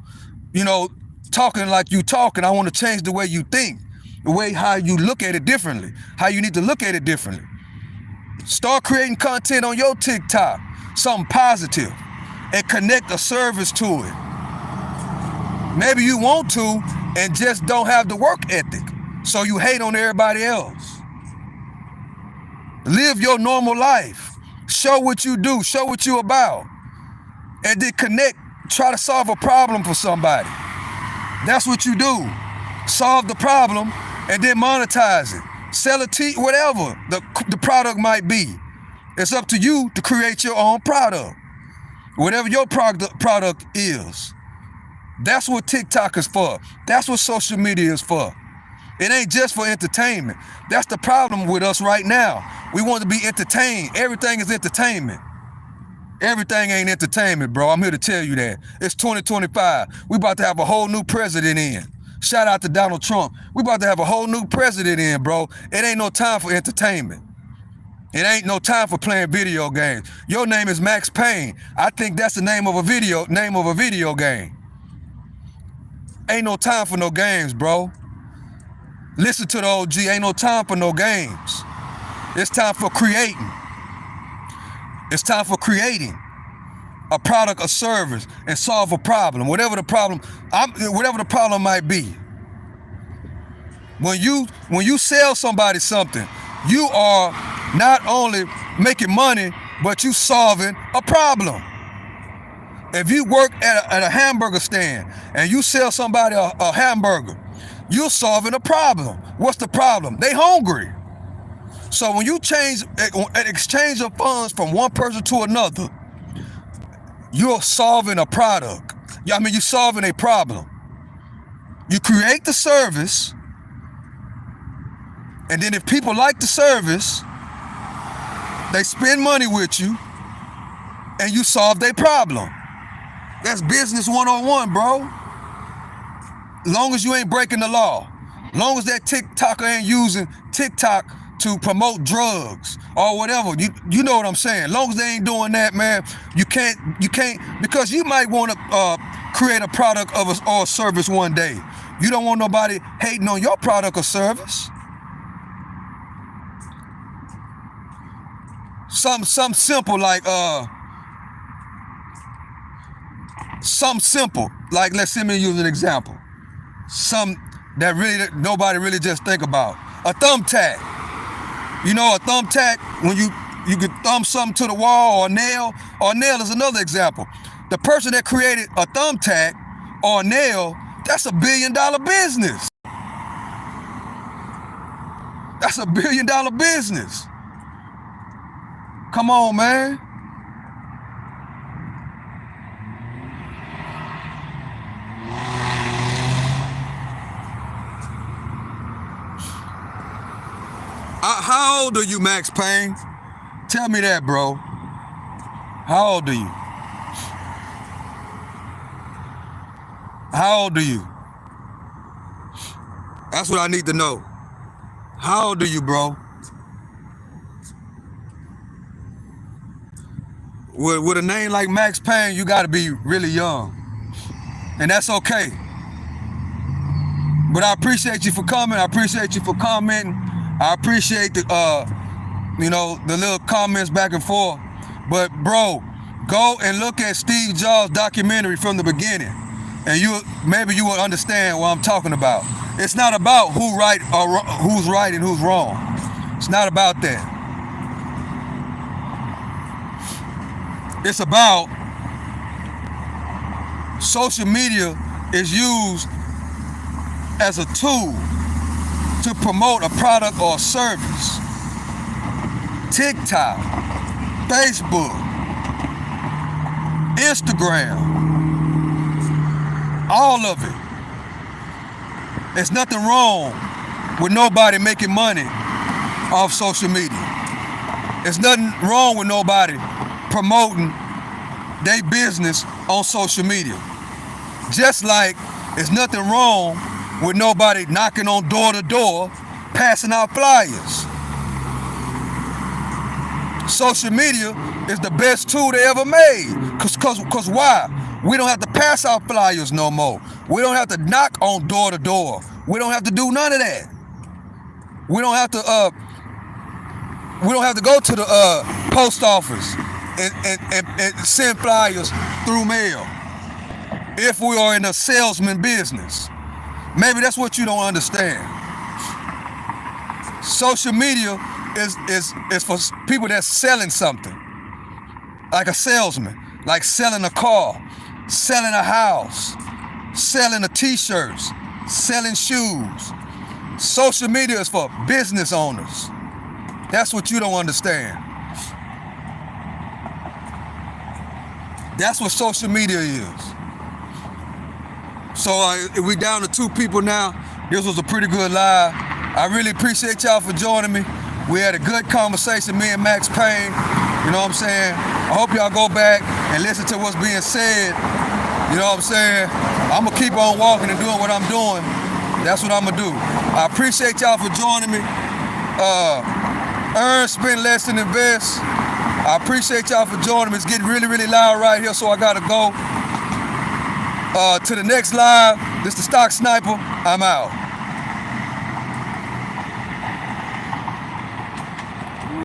talking like you talking. I want to change the way you think, the way how you look at it differently, how you need to look at it differently. Start creating content on your TikTok, something positive, and connect a service to it. Maybe you want to and just don't have the work ethic, so you hate on everybody else. Live your normal life. Show what you do, show what you about, and then connect, try to solve a problem for somebody. That's what you do. Solve the problem and then monetize it. Sell it to whatever the product might be. It's up to you to create your own product. Whatever your product is. That's what TikTok is for. That's what social media is for. It ain't just for entertainment. That's the problem with us right now. We want to be entertained. Everything is entertainment. Everything ain't entertainment, bro. I'm here to tell you that. It's 2025. We about to have a whole new president in. Shout out to Donald Trump. We about to have a whole new president in, bro. It ain't no time for entertainment. It ain't no time for playing video games. Your name is Max Payne. I think that's the name of a video game. Ain't no time for no games, bro. Listen to the OG. Ain't no time for no games. It's time for creating. It's time for creating. a product or service and solve a problem, whatever the problem might be. When you sell somebody something, you are not only making money, but you solving a problem. If you work at a hamburger stand and you sell somebody a hamburger, you're solving a problem. What's the problem? They hungry. So when you exchange of funds from one person to another, you're solving a product. I mean, you're solving a problem. You create the service, and then if people like the service, they spend money with you, and you solve their problem. That's business 101, bro. Long as you ain't breaking the law. Long as that TikToker ain't using TikTok to promote drugs or whatever. You know what I'm saying? Long as they ain't doing that, man, you can't, because you might want to create a product or a service one day. You don't want nobody hating on your product or service. Something simple like let's see me use an example. Something that really nobody really just think about. A thumbtack. You know, a thumbtack, when you could thumb something to the wall, or a nail is another example. The person that created a thumbtack or a nail, that's $1 billion business. That's $1 billion business. Come on, man. How old are you, Max Payne? Tell me that, bro. How old are you? How old are you? That's what I need to know. How old are you, bro? With a name like Max Payne, you gotta be really young. And that's okay. But I appreciate you for coming. I appreciate you for commenting. I appreciate the little comments back and forth. But bro, go and look at Steve Jobs' documentary from the beginning, and maybe you will understand what I'm talking about. It's not about who's right and who's wrong. It's not about that. It's about social media is used as a tool to promote a product or a service. TikTok, Facebook, Instagram, all of it. There's nothing wrong with nobody making money off social media. There's nothing wrong with nobody promoting their business on social media. Just like there's nothing wrong with nobody knocking on door to door, passing out flyers. Social media is the best tool they ever made. Cause why? We don't have to pass out flyers no more. We don't have to knock on door to door. We don't have to do none of that. We don't have to go to the post office and send flyers through mail if we are in a salesman business. Maybe that's what you don't understand. Social media is for people that's selling something, like a salesman, like selling a car, selling a house, selling t-shirts, selling shoes. Social media is for business owners. That's what you don't understand. That's what social media is. So we down to 2 people now. This was a pretty good live. I really appreciate y'all for joining me. We had a good conversation, me and Max Payne. You know what I'm saying? I hope y'all go back and listen to what's being said. You know what I'm saying? I'm gonna keep on walking and doing what I'm doing. That's what I'm gonna do. I appreciate y'all for joining me. Earn, spend less than invest. I appreciate y'all for joining me. It's getting really, really loud right here, so I gotta go. To the next live. This the Stock Sniper. I'm out.